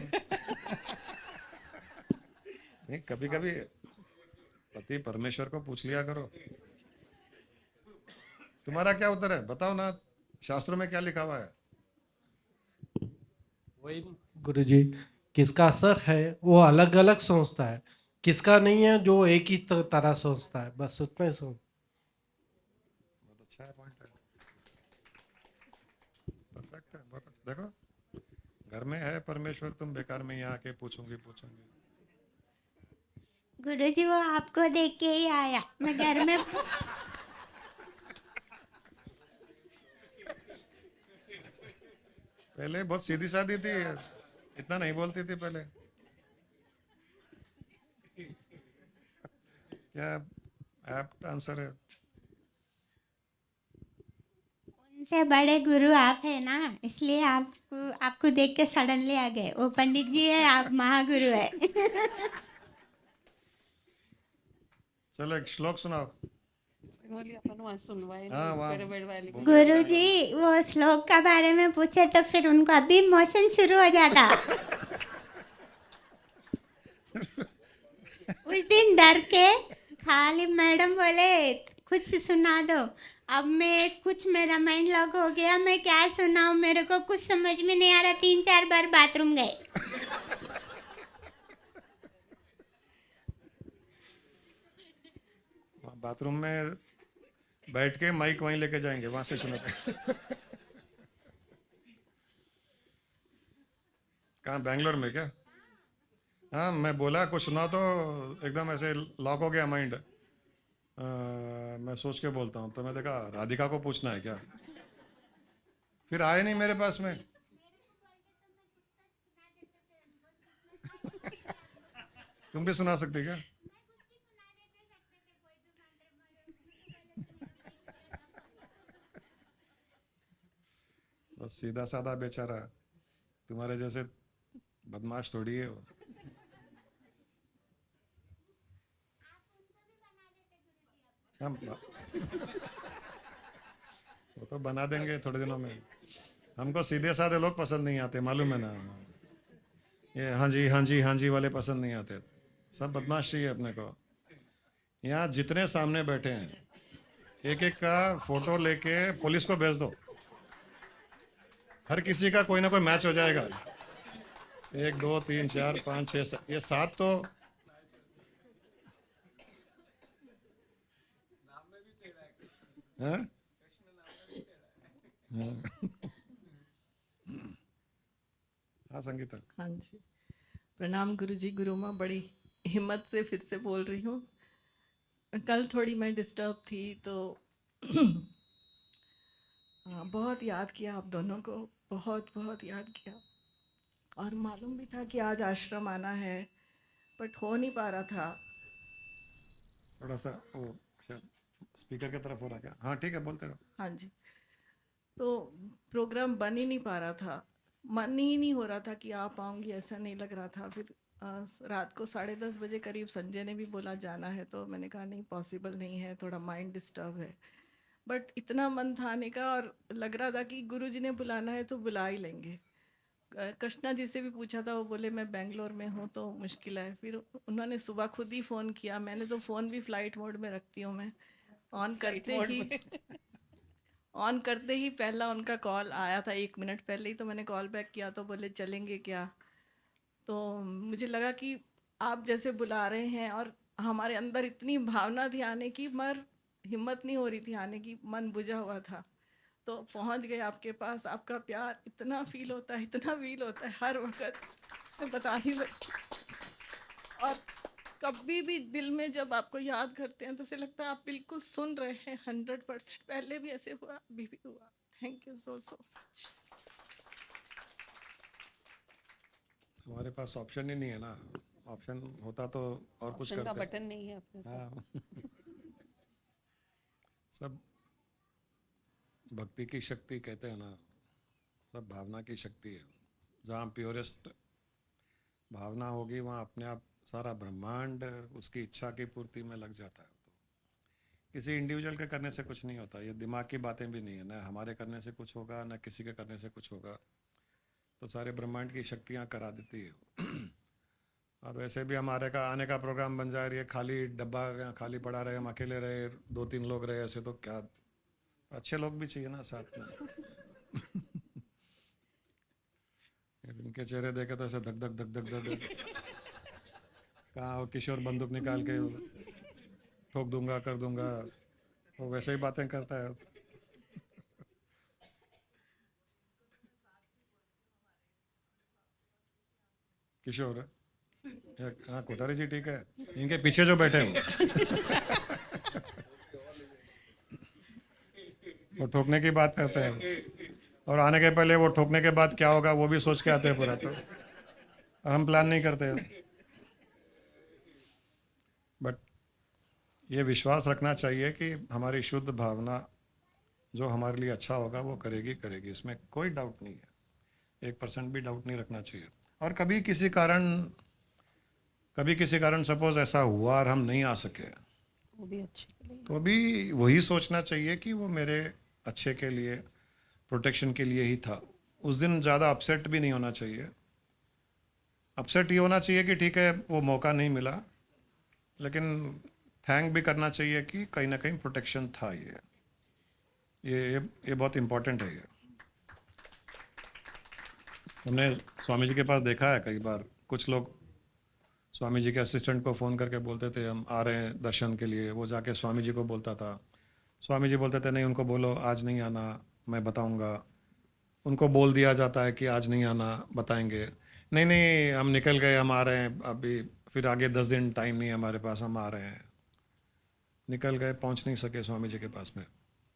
नहीं, कभी कभी पति परमेश्वर को पूछ लिया करो। तुम्हारा क्या उत्तर है बताओ ना, शास्त्रों में क्या लिखा हुआ है? वही गुरुजी, किसका असर है वो अलग अलग सोचता है, किसका नहीं है जो एक ही तरह सोचता है, बस उतना ही सोच। बहुत अच्छा है, पॉइंट है, परफेक्ट है, बहुत अच्छा। देखो घर में है परमेश्वर, तुम बेकार में यहाँ आके पूछूंगी पूछूंगी। गुरुजी वो आपको देख के ही आया, मैं घर में पहले बहुत सीधी सादी थी, इतना नहीं बोलती थी पहले। क्या एप्ट आंसर है। उनसे बड़े गुरु आप है ना, इसलिए आपको आपको देख के सडनली आ गए। वो पंडित जी है, आप महागुरु है। चलो एक श्लोक सुनाओ। बोलिए, अपन वहाँ सुनवाई हाँ, नहीं, वहाँ तेरे बेड वाली को। गुरुजी वो श्लोक का बारे में पूछे तो फिर उनको अभी मोशन शुरू हो जाता। उस दिन डर के खाली मैडम बोले कुछ सुना दो। अब मैं कुछ मेरा माइंड लॉक हो गया, मैं क्या सुनाऊं, मेरे को कुछ समझ में नहीं आ रहा। 3-4 बार बाथरूम गए। बाथरूम में बैठ के माइक वहीं लेके जाएंगे, वहां से सुनाते। कहाँ, बैंगलोर में क्या? हाँ, मैं बोला कुछ सुना तो एकदम ऐसे लॉक हो गया माइंड। मैं सोच के बोलता हूँ, तो मैं देखा राधिका को पूछना है क्या, फिर आए नहीं मेरे पास में। तुम भी सुना सकती क्या? बस सीधा साधा बेचारा, तुम्हारे जैसे बदमाश थोड़ी है वो। हम वो तो बना देंगे थोड़े दिनों में। हमको सीधे साधे लोग पसंद नहीं आते, मालूम है ना। ये हाँ जी हाँ जी हाँ जी वाले पसंद नहीं आते, सब बदमाश चाहिए अपने को। यहाँ जितने सामने बैठे हैं, एक एक का फोटो लेके पुलिस को भेज दो, हर किसी का कोई ना कोई मैच हो जाएगा। 1 2 3 4 5 6 7, ये 7 तो। हाँ? हाँ। हाँ संगीता। हाँ जी, प्रणाम गुरुजी। गुरु माँ, बड़ी हिम्मत से फिर से बोल रही हूँ। कल थोड़ी मैं डिस्टर्ब थी तो बहुत याद किया आप दोनों को, बहुत बहुत याद किया। और मालूम भी था कि आज आश्रम आना है, बट हो नहीं पा रहा था। थोड़ा सा वो स्पीकर की तरफ हो रहा क्या? हाँ ठीक है, बोलते रहो। हाँ जी, तो प्रोग्राम बन ही नहीं पा रहा था, मन ही नहीं हो रहा था कि आ पाऊँगी, ऐसा नहीं लग रहा था। फिर रात को 10:30 बजे करीब संजय ने भी बोला जाना है, तो मैंने कहा नहीं, पॉसिबल नहीं है, थोड़ा माइंड डिस्टर्ब है। बट इतना मन था आने का, और लग रहा था कि गुरुजी ने बुलाना है तो बुला ही लेंगे। कृष्णा जी से भी पूछा था, वो बोले मैं बेंगलोर में हूँ तो मुश्किल है। फिर उन्होंने सुबह खुद ही फ़ोन किया, मैंने तो फ़ोन भी फ्लाइट मोड में रखती हूँ मैं। ऑन करते ही ऑन करते ही पहला उनका कॉल आया था, 1 मिनट पहले ही, तो मैंने कॉल बैक किया तो बोले चलेंगे क्या। तो मुझे लगा कि आप जैसे बुला रहे हैं, और हमारे अंदर इतनी भावना थी आने की, मगर हिम्मत नहीं हो रही थी आने की, मन बुझा हुआ था। तो पहुंच गए आपके पास। आपका प्यार इतना फील होता है, इतना फील होता है हर वक्त, मैं बता नहीं सकती। और कभी भी दिल में जब आपको याद करते हैं तो ऐसे लगता है आप बिल्कुल सुन रहे हैं 100%। पहले भी ऐसे हुआ, अभी भी हुआ। Thank you so so much. हमारे पास ऑप्शन ही नहीं है ना, ऑप्शन होता तो और कुछ ऑप्शन का करते। बटन नहीं है अपने पास। हाँ। सब भक्ति की शक्ति कहते हैं ना, सब भावना की शक्ति है। जहाँ प्योरेस्ट भावना होगी वहाँ अपने आप सारा ब्रह्मांड उसकी इच्छा की पूर्ति में लग जाता है। किसी इंडिविजुअल के करने से कुछ नहीं होता, ये दिमाग की बातें भी नहीं है, ना हमारे करने से कुछ होगा ना किसी के करने से कुछ होगा, तो सारे ब्रह्मांड की शक्तियाँ करा देती है। और वैसे भी हमारे का आने का प्रोग्राम बन जाए, ये खाली डब्बा यहाँ खाली पड़ा रहे, हम अकेले रहे, 2-3 लोग रहे, ऐसे तो क्या, अच्छे लोग भी चाहिए ना साथ में। इनके चेहरे देखे तो ऐसे धक धक धक धक धक, कहाँ वो किशोर बंदूक निकाल के ठोक दूंगा कर दूंगा, वो वैसे ही बातें करता है। किशोर हाँ, कोठारी जी ठीक है, इनके पीछे जो बैठे हैं वो ठोकने की बात करते हैं, और आने के पहले वो ठोकने के बाद क्या होगा वो भी सोच के आते हैं पूरा, तो हम प्लान नहीं करते हैं। बट ये विश्वास रखना चाहिए कि हमारी शुद्ध भावना जो हमारे लिए अच्छा होगा वो करेगी करेगी, इसमें कोई डाउट नहीं है, 1% भी डाउट नहीं रखना चाहिए। और कभी किसी कारण सपोज ऐसा हुआ और हम नहीं आ सके, वो भी अच्छे के लिए। तो भी वही सोचना चाहिए कि वो मेरे अच्छे के लिए, प्रोटेक्शन के लिए ही था। उस दिन ज़्यादा अपसेट भी नहीं होना चाहिए। अपसेट ये होना चाहिए कि ठीक है वो मौका नहीं मिला, लेकिन थैंक भी करना चाहिए कि कहीं ना कहीं प्रोटेक्शन था। ये बहुत इम्पोर्टेंट है। ये हमने स्वामी जी के पास देखा है कई बार, कुछ लोग स्वामी जी के असिस्टेंट को फ़ोन करके बोलते थे हम आ रहे हैं दर्शन के लिए, वो जाके स्वामी जी को बोलता था, स्वामी जी बोलते थे नहीं उनको बोलो आज नहीं आना, मैं बताऊंगा। उनको बोल दिया जाता है कि आज नहीं आना, बताएंगे, नहीं नहीं हम निकल गए, हम आ रहे हैं अभी, फिर आगे 10 दिन टाइम नहीं है हमारे पास, हम आ रहे हैं। निकल गए, पहुंच नहीं सके स्वामी जी के पास में,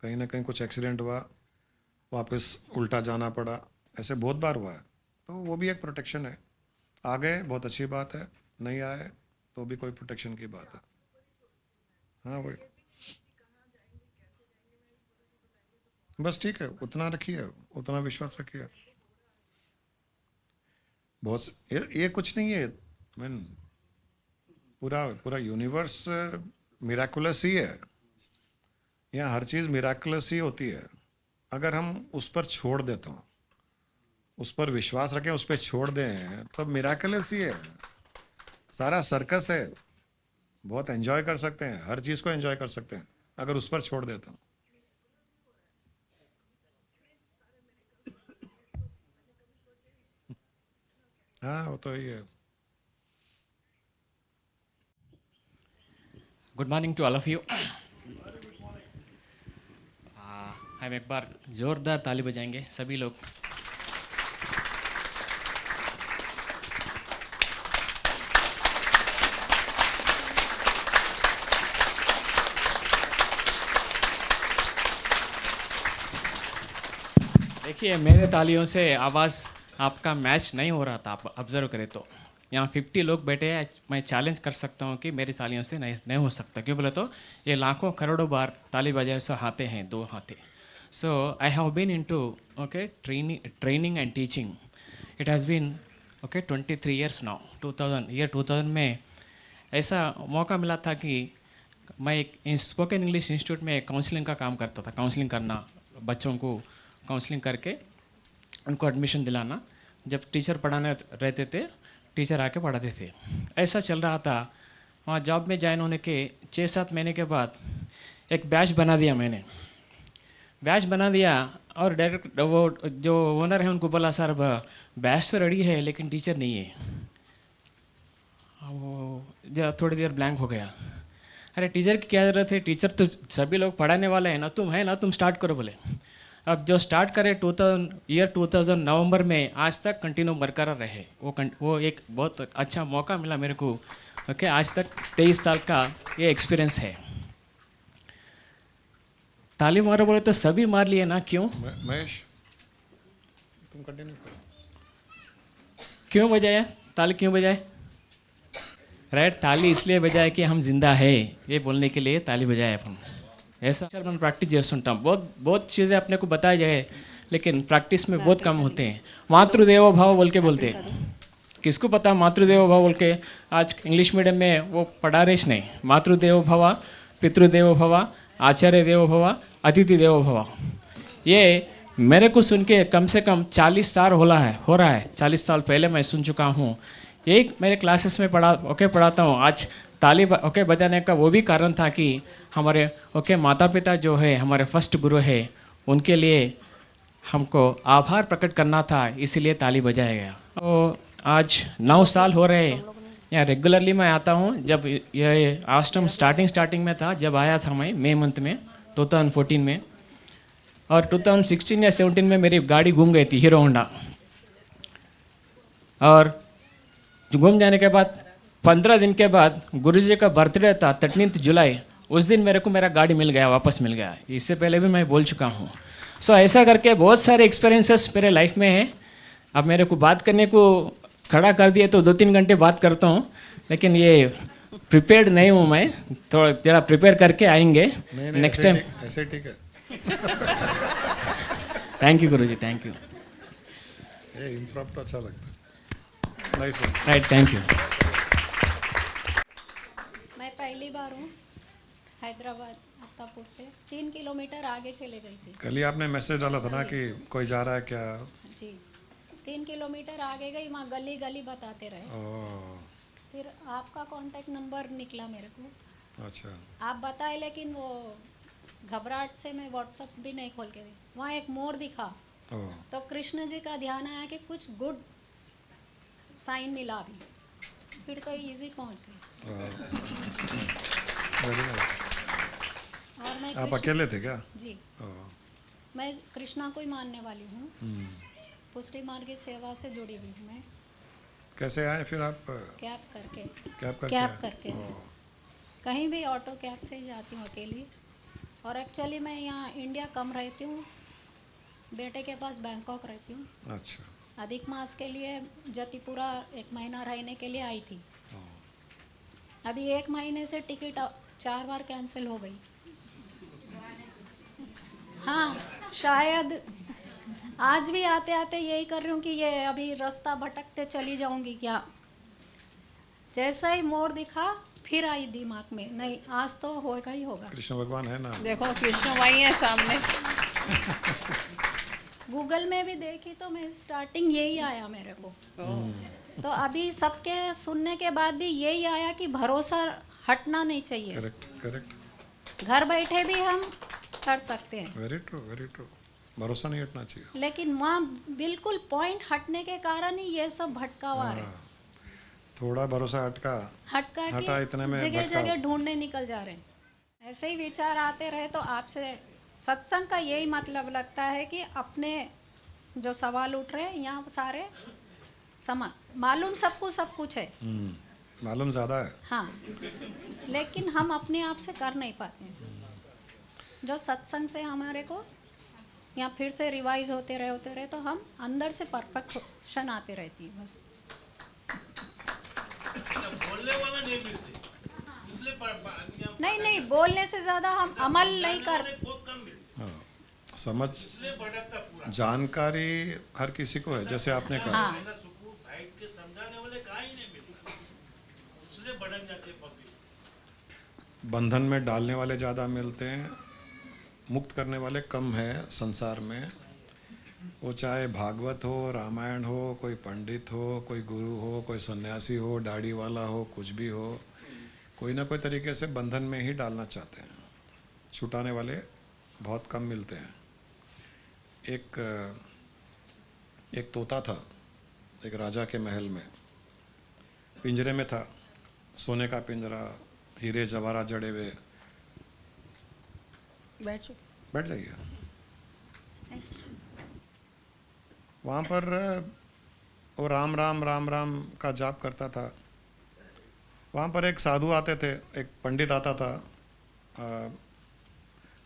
कहीं ना कहीं कुछ एक्सीडेंट हुआ, वापस उल्टा जाना पड़ा, ऐसे बहुत बार हुआ है। तो वो भी एक प्रोटेक्शन है। आ गए बहुत अच्छी बात है, नहीं आए तो भी कोई प्रोटेक्शन की बात है। हाँ वही, बस ठीक है, उतना रखिए, उतना विश्वास रखिए। बहुत ये कुछ नहीं है, मीन पूरा यूनिवर्स मिराकुलस ही है। यहाँ हर चीज़ मिराकुलस ही होती है। अगर हम उस पर छोड़ देते हो, उस पर विश्वास रखें, उस पर छोड़ दें, तो मिराकुलस ही है। सारा सर्कस है, बहुत एंजॉय कर सकते हैं, हर चीज़ को एंजॉय कर सकते हैं अगर उस पर छोड़ देते हो। हाँ वो तो ही है। Good morning to all of you. हम एक बार जोरदार ताली बजाएंगे सभी लोग। देखिए मेरे तालियों से आवाज़ आपका मैच नहीं हो रहा था, आप ऑब्जर्व करें तो। यहाँ 50 लोग बैठे हैं, मैं चैलेंज कर सकता हूँ कि मेरी तालियों से नहीं हो सकता। क्यों बोले तो ये लाखों करोड़ों बार ताली बजाए से हाथे हैं, 2 हाथे। So I have been into okay training and teaching. It has been okay 23 years now. 2000 में ऐसा मौका मिला था कि मैं एक स्पोकन इंग्लिश इंस्टीट्यूट में काउंसलिंग का काम करता था। काउंसलिंग करना, बच्चों को काउंसलिंग करके उनको एडमिशन दिलाना। जब टीचर पढ़ाने रहते थे, टीचर आके पढ़ाते थे। ऐसा चल रहा था। वहाँ जॉब में ज्वाइन होने के 6-7 महीने के बाद एक बैच बना दिया मैंने। बैच बना दिया और डायरेक्ट वो जो ओनर है उनको बोला सर बैच तो रेडी है लेकिन टीचर नहीं है। वो जब थोड़ी देर ब्लैंक हो गया, अरे टीचर की क्या ज़रूरत है, टीचर तो सभी लोग पढ़ाने वाले हैं ना, तुम है ना, तुम स्टार्ट करो बोले। अब जो स्टार्ट करे 2000 नवंबर में आज तक कंटिन्यू बरकरार रहे। वो एक बहुत अच्छा मौका मिला मेरे को। ओके, आज तक 23 साल का ये एक्सपीरियंस है। ताली मारो बोले तो सभी मार लिए ना, क्यों? महेश तुम कंटिन्यू करो। क्यों बजाया ताली, क्यों बजाए? राइट, ताली इसलिए बजाए कि हम जिंदा है ये बोलने के लिए ताली बजाए अपन। ऐसा मैं प्रैक्टिस చేస్తుంటాం। बहुत चीज़ें अपने को बताया जाए लेकिन प्रैक्टिस में बहुत कम होते हैं। मातृदेवो भव बोल के बोलते हैं, किसको पता मातृदेवो भव बोल के? आज इंग्लिश मीडियम में वो पढ़ा रहे नहीं। मातृदेवो भव, पितृदेवो भव आचार्य देवो भव, अतिथि देवो भव। ये मेरे को सुन के कम से कम 40 साल हो रहा है 40 साल पहले मैं सुन चुका हूँ। यही मेरे क्लासेस में पढ़ाता हूँ। आज ताली बजाने का वो भी कारण था कि हमारे माता पिता जो है हमारे फर्स्ट गुरु है, उनके लिए हमको आभार प्रकट करना था, इसीलिए ताली बजाया गया। तो आज 9 साल हो रहे हैं यहाँ रेगुलरली मैं आता हूँ। जब ये आश्रम स्टार्टिंग में था, जब आया था मैं मई मंथ में 2014 में, और 2016 या 17 में मेरी गाड़ी घूम गई थी हीरो होंडा, और घूम जाने के बाद 15 दिन के बाद गुरुजी का बर्थडे था 13 जुलाई, उस दिन मेरे को मेरा गाड़ी मिल गया, वापस मिल गया। इससे पहले भी मैं बोल चुका हूँ। सो ऐसा करके बहुत सारे एक्सपीरियंसेस मेरे लाइफ में हैं। अब मेरे को बात करने को खड़ा कर दिए तो 2-3 घंटे बात करता हूँ, लेकिन ये प्रिपेयर्ड नहीं हूँ मैं, थोड़ा जरा प्रिपेयर करके आएंगे नेक्स्ट टाइम। ऐसे ठीक है। Thank you Guruji, thank you. ये इम्प्रोम्प्ट अच्छा लगता है। Nice one. Right, thank you. मैं पहली बार हूँ हैदराबाद अत्तापुर से, 3 किलोमीटर आगे चले गई थी। कल ही आपने मैसेज डाला था ना कि कोई जा रहा है क्या? जी, 3 किलोमीटर आगे गई, वहाँ गली गली बताते रहे। ओह, फिर आपका कांटेक्ट नंबर निकला मेरे को। अच्छा। आप बताए, लेकिन वो घबराहट से मैं व्हाट्सअप भी नहीं खोल के दी। वहाँ एक मोर दिखा, ओह, तो कृष्ण जी का ध्यान आया कि कुछ गुड साइन मिला अभी, फिर तो इजी पहुँच गई। Very nice. और मैं आप अकेले थे क्या? जी, ओह, मैं कृष्णा को ही मानने वाली हूँ। हम्म। पुष्टि मार्ग की सेवा से जुड़ी हुई हूँ मैं। कैसे आए फिर आप? कैब करके। कैब करके कहीं भी ऑटो कैब से ही जाती हूँ अकेली। और एक्चुअली मैं यहाँ इंडिया कम रहती हूँ, बेटे के पास बैंकॉक रहती हूँ। अच्छा। अधिक मास के लिए जतिपुरा 1 महीना रहने के लिए आई थी। अभी 1 महीने से टिकट 4 बार कैंसिल हो गई। हाँ, शायद आज भी आते आते यही कर रही हूँ कि ये अभी रास्ता भटकते चली जाऊंगी क्या। जैसा ही मोड़ दिखा फिर आई दिमाग में, नहीं आज तो होगा ही होगा। कृष्ण भगवान है ना? देखो कृष्ण वही है सामने। गूगल में भी देखी तो मैं स्टार्टिंग यही आया मेरे को। तो अभी सबके सुनने के बाद भी यही आया कि भरोसा हटना नहीं चाहिए। Correct, correct. घर बैठे भी हम कर सकते हैं। Very true, very true. भरोसा नहीं हटना चाहिए। लेकिन वहाँ बिल्कुल पॉइंट हटने के कारण ही ये सब भटकावा है। थोड़ा भरोसा हटा इतने में जगह जगह ढूंढने निकल जा रहे हैं। ऐसे ही विचार आते रहे तो आपसे सत्संग का यही मतलब लगता है कि अपने जो सवाल उठ रहे हैं यहाँ सारे मालूम सबको सब कुछ है। मालूम ज़्यादा है। हाँ, लेकिन हम अपने आप से कर नहीं पाते हैं। जो सत्संग से हमारे को यहाँ फिर से रिवाइज होते रहे तो हम अंदर से परफेक्शन आते रहती है बस। नहीं, बोलने से ज्यादा हम अमल नहीं कर। समझ जानकारी हर किसी को है, जैसे आपने कहा। हाँ। बंधन में डालने वाले ज़्यादा मिलते हैं, मुक्त करने वाले कम हैं संसार में। वो चाहे भागवत हो, रामायण हो, कोई पंडित हो, कोई गुरु हो, कोई सन्यासी हो, दाढ़ी वाला हो, कुछ भी हो, कोई ना कोई तरीके से बंधन में ही डालना चाहते हैं। छुटाने वाले बहुत कम मिलते हैं। एक तोता था एक राजा के महल में, पिंजरे में था, सोने का पिंजरा, हीरे जवाहरात जड़े हुए। बैठ जाइए। वहाँ पर वो राम राम राम राम का जाप करता था। वहाँ पर एक साधु आते थे, एक पंडित आता था,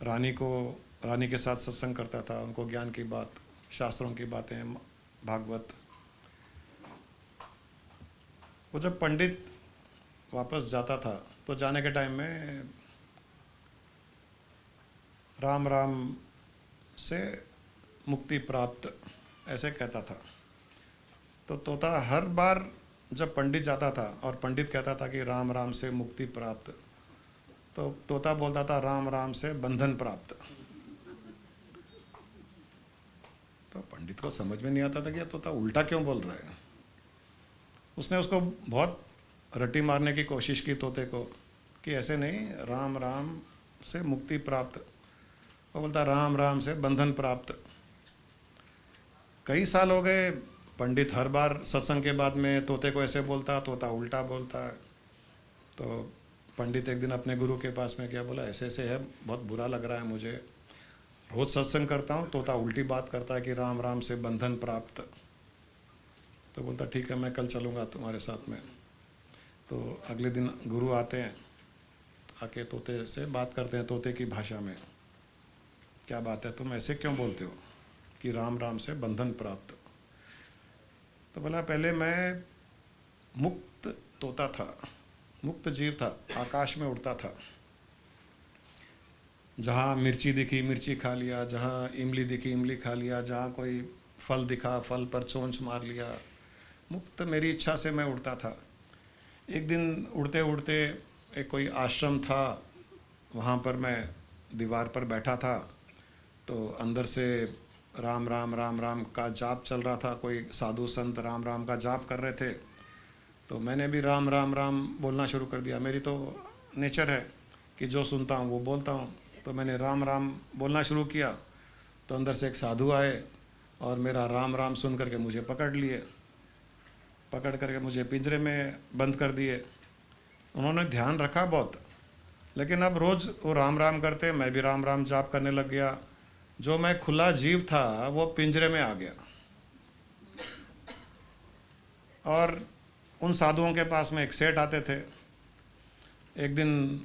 रानी के साथ सत्संग करता था, उनको ज्ञान की बात, शास्त्रों की बातें, भागवत। वो जब पंडित वापस जाता था तो जाने के टाइम में राम राम से मुक्ति प्राप्त ऐसे कहता था। तो तोता हर बार जब पंडित जाता था और पंडित कहता था कि राम राम से मुक्ति प्राप्त, तो तोता बोलता था राम राम से बंधन प्राप्त। तो पंडित को समझ में नहीं आता था कि ये तोता उल्टा क्यों बोल रहा है। उसने उसको बहुत रट्टी मारने की कोशिश की तोते को कि ऐसे नहीं, राम राम से मुक्ति प्राप्त। वो बोलता राम राम से बंधन प्राप्त। कई साल हो गए, पंडित हर बार सत्संग के बाद में तोते को ऐसे बोलता, तोता उल्टा बोलता है। तो पंडित एक दिन अपने गुरु के पास में गया, बोला ऐसे ऐसे है, बहुत बुरा लग रहा है मुझे, रोज सत्संग करता हूँ, तोता उल्टी बात करता है कि राम राम से बंधन प्राप्त। तो बोलता ठीक है, मैं कल चलूँगा तुम्हारे साथ में। तो अगले दिन गुरु आते हैं, आके तोते से बात करते हैं तोते की भाषा में, क्या बात है, तुम ऐसे क्यों बोलते हो कि राम राम से बंधन प्राप्त। तो बोला पहले मैं मुक्त तोता था, मुक्त जीव था, आकाश में उड़ता था। जहाँ मिर्ची दिखी मिर्ची खा लिया, जहाँ इमली दिखी इमली खा लिया, जहाँ कोई फल दिखा फल पर चोंच मार लिया। मुक्त मेरी इच्छा से मैं उड़ता था। एक दिन उड़ते उड़ते एक कोई आश्रम था, वहाँ पर मैं दीवार पर बैठा था, तो अंदर से राम राम राम राम का जाप चल रहा था। कोई साधु संत राम राम का जाप कर रहे थे, तो मैंने भी राम राम राम बोलना शुरू कर दिया। मेरी तो नेचर है कि जो सुनता हूँ वो बोलता हूँ। तो मैंने राम राम बोलना शुरू किया, तो अंदर से एक साधु आए और मेरा राम राम सुन करके मुझे पकड़ लिए, पकड़ करके मुझे पिंजरे में बंद कर दिए। उन्होंने ध्यान रखा बहुत, लेकिन अब रोज़ वो राम राम करते, मैं भी राम राम जाप करने लग गया। जो मैं खुला जीव था वो पिंजरे में आ गया। और उन साधुओं के पास में एक सेठ आते थे। एक दिन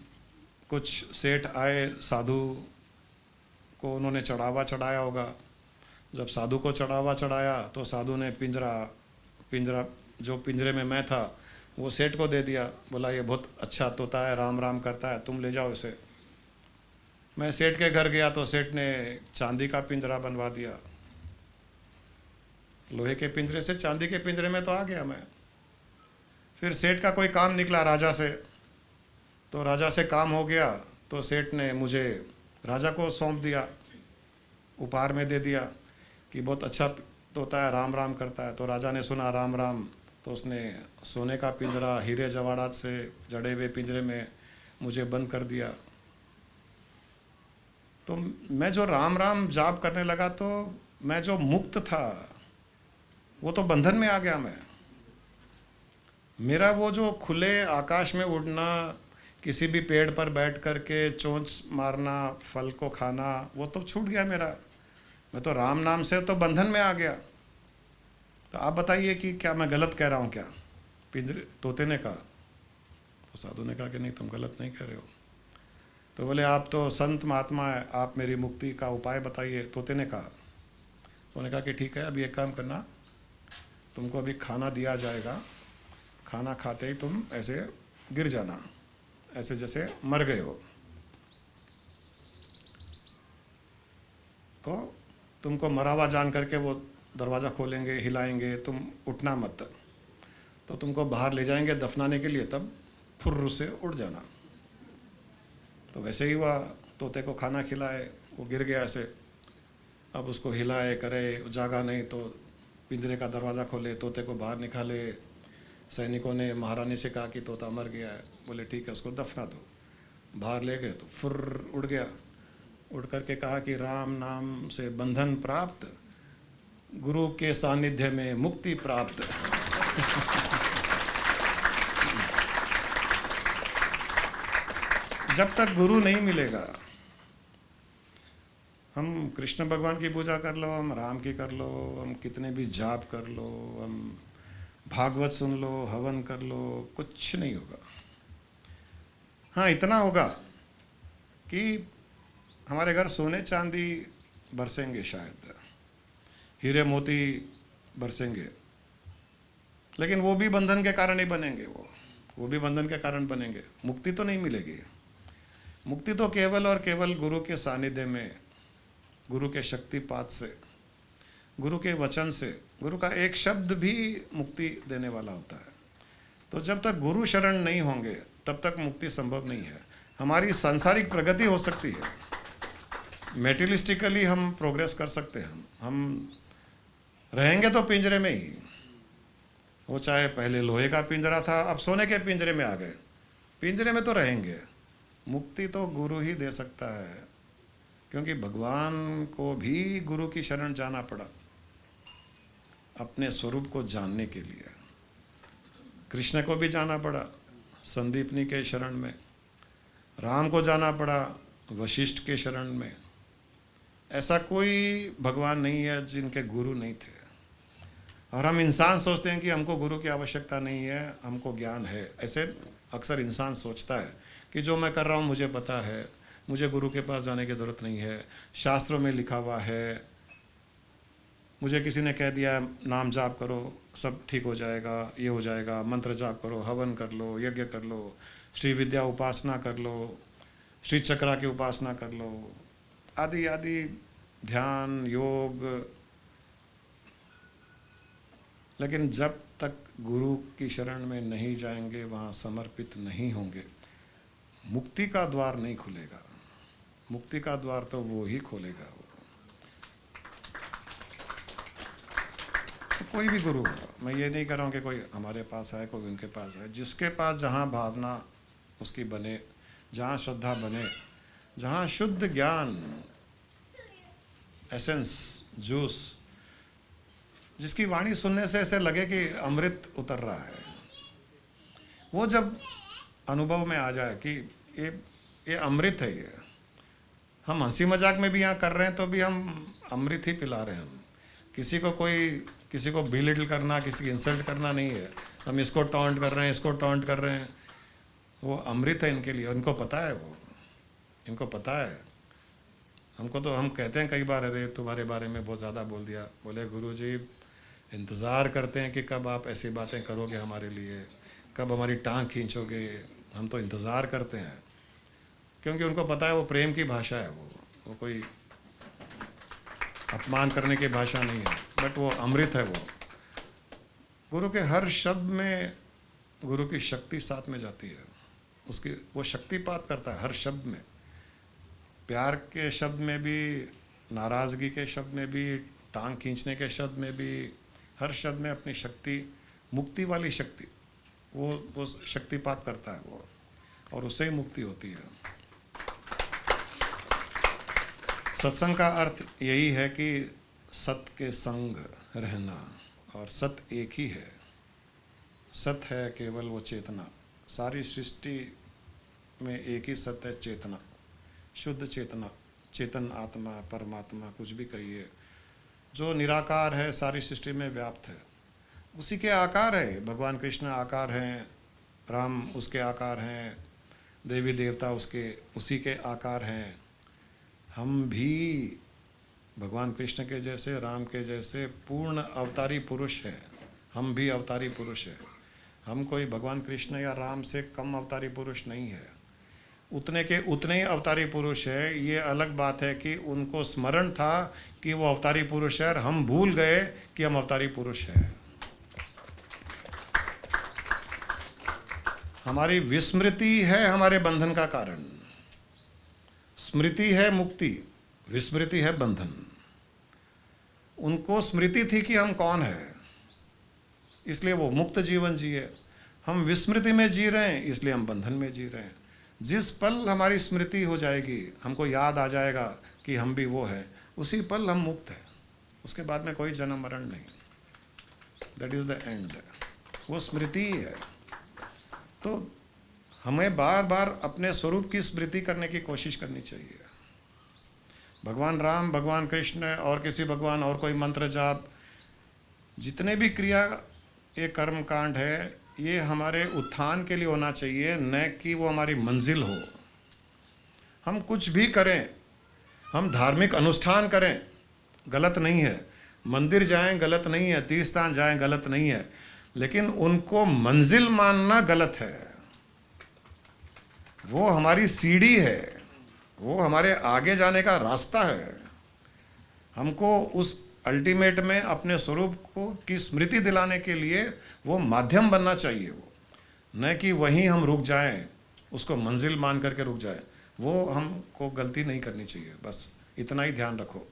कुछ सेठ आए, साधु को उन्होंने चढ़ावा चढ़ाया होगा। जब साधु को चढ़ावा चढ़ाया तो साधु ने पिंजरा जो पिंजरे में मैं था वो सेठ को दे दिया। बोला ये बहुत अच्छा तोता है, राम राम करता है, तुम ले जाओ इसे। मैं सेठ के घर गया तो सेठ ने चांदी का पिंजरा बनवा दिया। लोहे के पिंजरे से चांदी के पिंजरे में तो आ गया मैं। फिर सेठ का कोई काम निकला राजा से, तो राजा से काम हो गया, तो सेठ ने मुझे राजा को सौंप दिया, उपहार में दे दिया कि बहुत अच्छा तोता है, राम राम करता है। तो राजा ने सुना राम राम, तो उसने सोने का पिंजरा हीरे जवाहरात से जड़े हुए पिंजरे में मुझे बंद कर दिया। तो मैं जो राम राम जाप करने लगा, तो मैं जो मुक्त था वो तो बंधन में आ गया। मेरा वो जो खुले आकाश में उड़ना, किसी भी पेड़ पर बैठ कर के चोंच मारना, फल को खाना, वो तो छूट गया मेरा। मैं तो राम नाम से तो बंधन में आ गया। तो आप बताइए कि क्या मैं गलत कह रहा हूँ क्या? पिंजरे तोते ने कहा। तो साधु ने कहा कि नहीं, तुम गलत नहीं कह रहे हो। तो बोले आप तो संत महात्मा है, आप मेरी मुक्ति का उपाय बताइए। तोते ने कहा। तो उन्होंने कहा कि ठीक है, अभी एक काम करना, तुमको अभी खाना दिया जाएगा, खाना खाते ही तुम ऐसे गिर जाना, ऐसे जैसे मर गए हो। तो तुमको मरा हुआ जान करके वो दरवाज़ा खोलेंगे, हिलाएंगे, तुम उठना मत। तो तुमको बाहर ले जाएंगे दफनाने के लिए, तब फुर्र से उड़ जाना। तो वैसे ही हुआ, तोते को खाना खिलाए, वो गिर गया ऐसे। अब उसको हिलाए करे, जागा नहीं, तो पिंजरे का दरवाज़ा खोले, तोते को बाहर निकाले। सैनिकों ने महारानी से कहा कि तोता मर गया है। बोले ठीक है, उसको दफना दो। बाहर ले गए तो फुर्र उड़ गया। उड़ करके कहा कि राम नाम से बंधन प्राप्त, गुरु के सानिध्य में मुक्ति प्राप्त। जब तक गुरु नहीं मिलेगा, हम कृष्ण भगवान की पूजा कर लो, हम राम की कर लो, हम कितने भी जाप कर लो, हम भागवत सुन लो, हवन कर लो, कुछ नहीं होगा। हाँ, इतना होगा कि हमारे घर सोने चांदी बरसेंगे, शायद हीरे मोती बरसेंगे, लेकिन वो भी बंधन के कारण ही बनेंगे। वो भी बंधन के कारण बनेंगे। मुक्ति तो नहीं मिलेगी। मुक्ति तो केवल और केवल गुरु के सानिध्य में, गुरु के शक्तिपात से, गुरु के वचन से। गुरु का एक शब्द भी मुक्ति देने वाला होता है। तो जब तक गुरु शरण नहीं होंगे तब तक मुक्ति संभव नहीं है। हमारी सांसारिक प्रगति हो सकती है, मेटेरियलिस्टिकली हम प्रोग्रेस कर सकते हैं। हम रहेंगे तो पिंजरे में ही, वो चाहे पहले लोहे का पिंजरा था, अब सोने के पिंजरे में आ गए, पिंजरे में तो रहेंगे। मुक्ति तो गुरु ही दे सकता है, क्योंकि भगवान को भी गुरु की शरण जाना पड़ा अपने स्वरूप को जानने के लिए। कृष्ण को भी जाना पड़ा संदीपनी के शरण में, राम को जाना पड़ा वशिष्ठ के शरण में। ऐसा कोई भगवान नहीं है जिनके गुरु नहीं थे। और हम इंसान सोचते हैं कि हमको गुरु की आवश्यकता नहीं है, हमको ज्ञान है। ऐसे अक्सर इंसान सोचता है कि जो मैं कर रहा हूँ मुझे पता है, मुझे गुरु के पास जाने की ज़रूरत नहीं है, शास्त्रों में लिखा हुआ है, मुझे किसी ने कह दिया नाम जाप करो सब ठीक हो जाएगा, ये हो जाएगा, मंत्र जाप करो, हवन कर लो, यज्ञ कर लो, श्री विद्या उपासना कर लो, श्री चक्रा की उपासना कर लो, आदि आदि, ध्यान योग। लेकिन जब तक गुरु की शरण में नहीं जाएंगे, वहाँ समर्पित नहीं होंगे, मुक्ति का द्वार नहीं खुलेगा। मुक्ति का द्वार तो वो ही खोलेगा। तो कोई भी गुरु हो, मैं ये नहीं कह रहा हूँ कि कोई हमारे पास है कोई उनके पास है, जिसके पास जहाँ भावना उसकी बने, जहाँ श्रद्धा बने, जहाँ शुद्ध ज्ञान, एसेंस, जूस, जिसकी वाणी सुनने से ऐसे लगे कि अमृत उतर रहा है, वो जब अनुभव में आ जाए कि ये अमृत है, ये हम हंसी मजाक में भी यहाँ कर रहे हैं तो भी हम अमृत ही पिला रहे हैं। हम किसी को बिलिटल करना, किसी की इंसल्ट करना नहीं है। हम इसको टॉन्ट कर रहे हैं, इसको टॉन्ट कर रहे हैं, वो अमृत है इनके लिए। इनको पता है, वो इनको पता है। हमको तो हम कहते हैं कई बार, अरे तुम्हारे बारे में बहुत ज़्यादा बोल दिया। बोले गुरुजी इंतज़ार करते हैं कि कब आप ऐसी बातें करोगे हमारे लिए, कब हमारी टांग खींचोगे। हम तो इंतज़ार करते हैं, क्योंकि उनको पता है वो प्रेम की भाषा है, वो कोई अपमान करने की भाषा नहीं है, बट वो अमृत है। वो गुरु के हर शब्द में गुरु की शक्ति साथ में जाती है, उसकी वो शक्तिपात करता है हर शब्द में। प्यार के शब्द में भी, नाराज़गी के शब्द में भी, टांग खींचने के शब्द में भी, हर शब्द में अपनी शक्ति, मुक्ति वाली शक्ति, वो शक्तिपात करता है वो, और उससे ही मुक्ति होती है। सत्संग का अर्थ यही है कि सत्य के संग रहना, और सत्य एक ही है। सत्य है केवल वो चेतना। सारी सृष्टि में एक ही सत्य है, चेतना, शुद्ध चेतना, चेतन आत्मा, परमात्मा, कुछ भी कहिए, जो निराकार है, सारी सृष्टि में व्याप्त है। उसी के आकार है। भगवान कृष्ण आकार हैं, राम उसके आकार हैं, देवी देवता उसी के आकार हैं। हम भी भगवान कृष्ण के जैसे, राम के जैसे पूर्ण अवतारी पुरुष हैं। हम भी अवतारी पुरुष हैं। हम कोई भगवान कृष्ण या राम से कम अवतारी पुरुष नहीं है। उतने के उतने ही अवतारी पुरुष है। ये अलग बात है कि उनको स्मरण था कि वो अवतारी पुरुष है, और हम भूल गए कि हम अवतारी पुरुष हैं। हमारी विस्मृति है हमारे बंधन का कारण। स्मृति है मुक्ति, विस्मृति है बंधन। उनको स्मृति थी कि हम कौन है, इसलिए वो मुक्त जीवन जिए। हम विस्मृति में जी रहे हैं, इसलिए हम बंधन में जी रहे हैं। जिस पल हमारी स्मृति हो जाएगी, हमको याद आ जाएगा कि हम भी वो है, उसी पल हम मुक्त हैं। उसके बाद में कोई जन्म मरण नहीं। That is the end. वो स्मृति ही है। तो हमें बार बार अपने स्वरूप की स्मृति करने की कोशिश करनी चाहिए। भगवान राम, भगवान कृष्ण और किसी भगवान और कोई मंत्र जाप, जितने भी क्रिया, ये कर्म कांड है, ये हमारे उत्थान के लिए होना चाहिए, न कि वो हमारी मंजिल हो। हम कुछ भी करें, हम धार्मिक अनुष्ठान करें, गलत नहीं है। मंदिर जाएं गलत नहीं है, तीर्थ स्थान जाएं गलत नहीं है, लेकिन उनको मंजिल मानना गलत है। वो हमारी सीढ़ी है, वो हमारे आगे जाने का रास्ता है। हमको उस अल्टीमेट में अपने स्वरूप को की स्मृति दिलाने के लिए वो माध्यम बनना चाहिए, वो न कि वहीं हम रुक जाएं। उसको मंजिल मान करके रुक जाए, वो हमको गलती नहीं करनी चाहिए। बस इतना ही ध्यान रखो।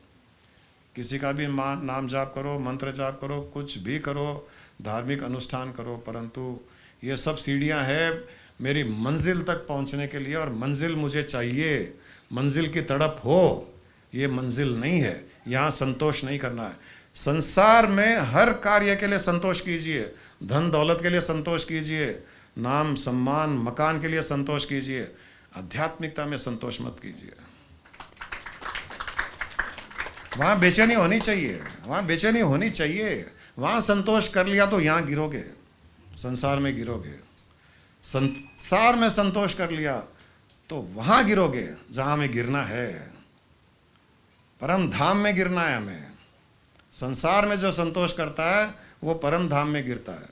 किसी का भी नाम जाप करो, मंत्र जाप करो, कुछ भी करो, धार्मिक अनुष्ठान करो, परंतु ये सब सीढ़ियां हैं मेरी मंजिल तक पहुंचने के लिए, और मंजिल मुझे चाहिए, मंजिल की तड़प हो, ये मंजिल नहीं है। यहाँ संतोष नहीं करना है। संसार में हर कार्य के लिए संतोष कीजिए, धन दौलत के लिए संतोष कीजिए, नाम सम्मान मकान के लिए संतोष कीजिए, आध्यात्मिकता में संतोष मत कीजिए। वहाँ बेचैनी होनी चाहिए, वहाँ बेचैनी होनी चाहिए। वहाँ संतोष कर लिया तो यहाँ गिरोगे, संसार में गिरोगे। संसार में संतोष कर लिया तो वहाँ गिरोगे जहाँ हमें गिरना है, परम धाम में गिरना है हमें। संसार में जो संतोष करता है वो परम धाम में गिरता है,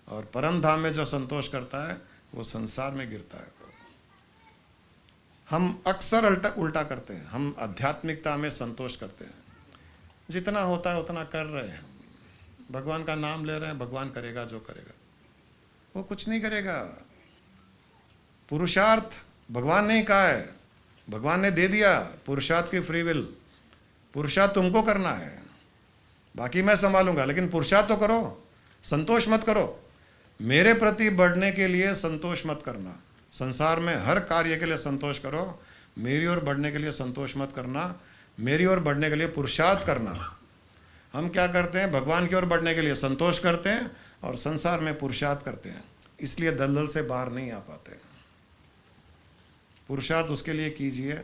और परम धाम में जो संतोष करता है वो संसार में गिरता है। हम अक्सर उल्टा करते हैं। हम आध्यात्मिकता में संतोष करते हैं, जितना होता है उतना कर रहे हैं, भगवान का नाम ले रहे हैं, भगवान करेगा जो करेगा। वो कुछ नहीं करेगा। पुरुषार्थ भगवान ने ही कहा है, भगवान ने दे दिया पुरुषार्थ की फ्री विल। पुरुषार्थ तुमको करना है, बाकी मैं संभालूंगा, लेकिन पुरुषार्थ तो करो, संतोष मत करो। मेरे प्रति बढ़ने के लिए संतोष मत करना। संसार में हर कार्य के लिए संतोष करो, मेरी ओर बढ़ने के लिए संतोष मत करना। मेरी ओर बढ़ने के लिए पुरुषार्थ करना। हम क्या करते हैं, भगवान की ओर बढ़ने के लिए संतोष करते हैं और संसार में पुरुषार्थ करते हैं, इसलिए दलदल से बाहर नहीं आ पाते। पुरुषार्थ उसके लिए कीजिए,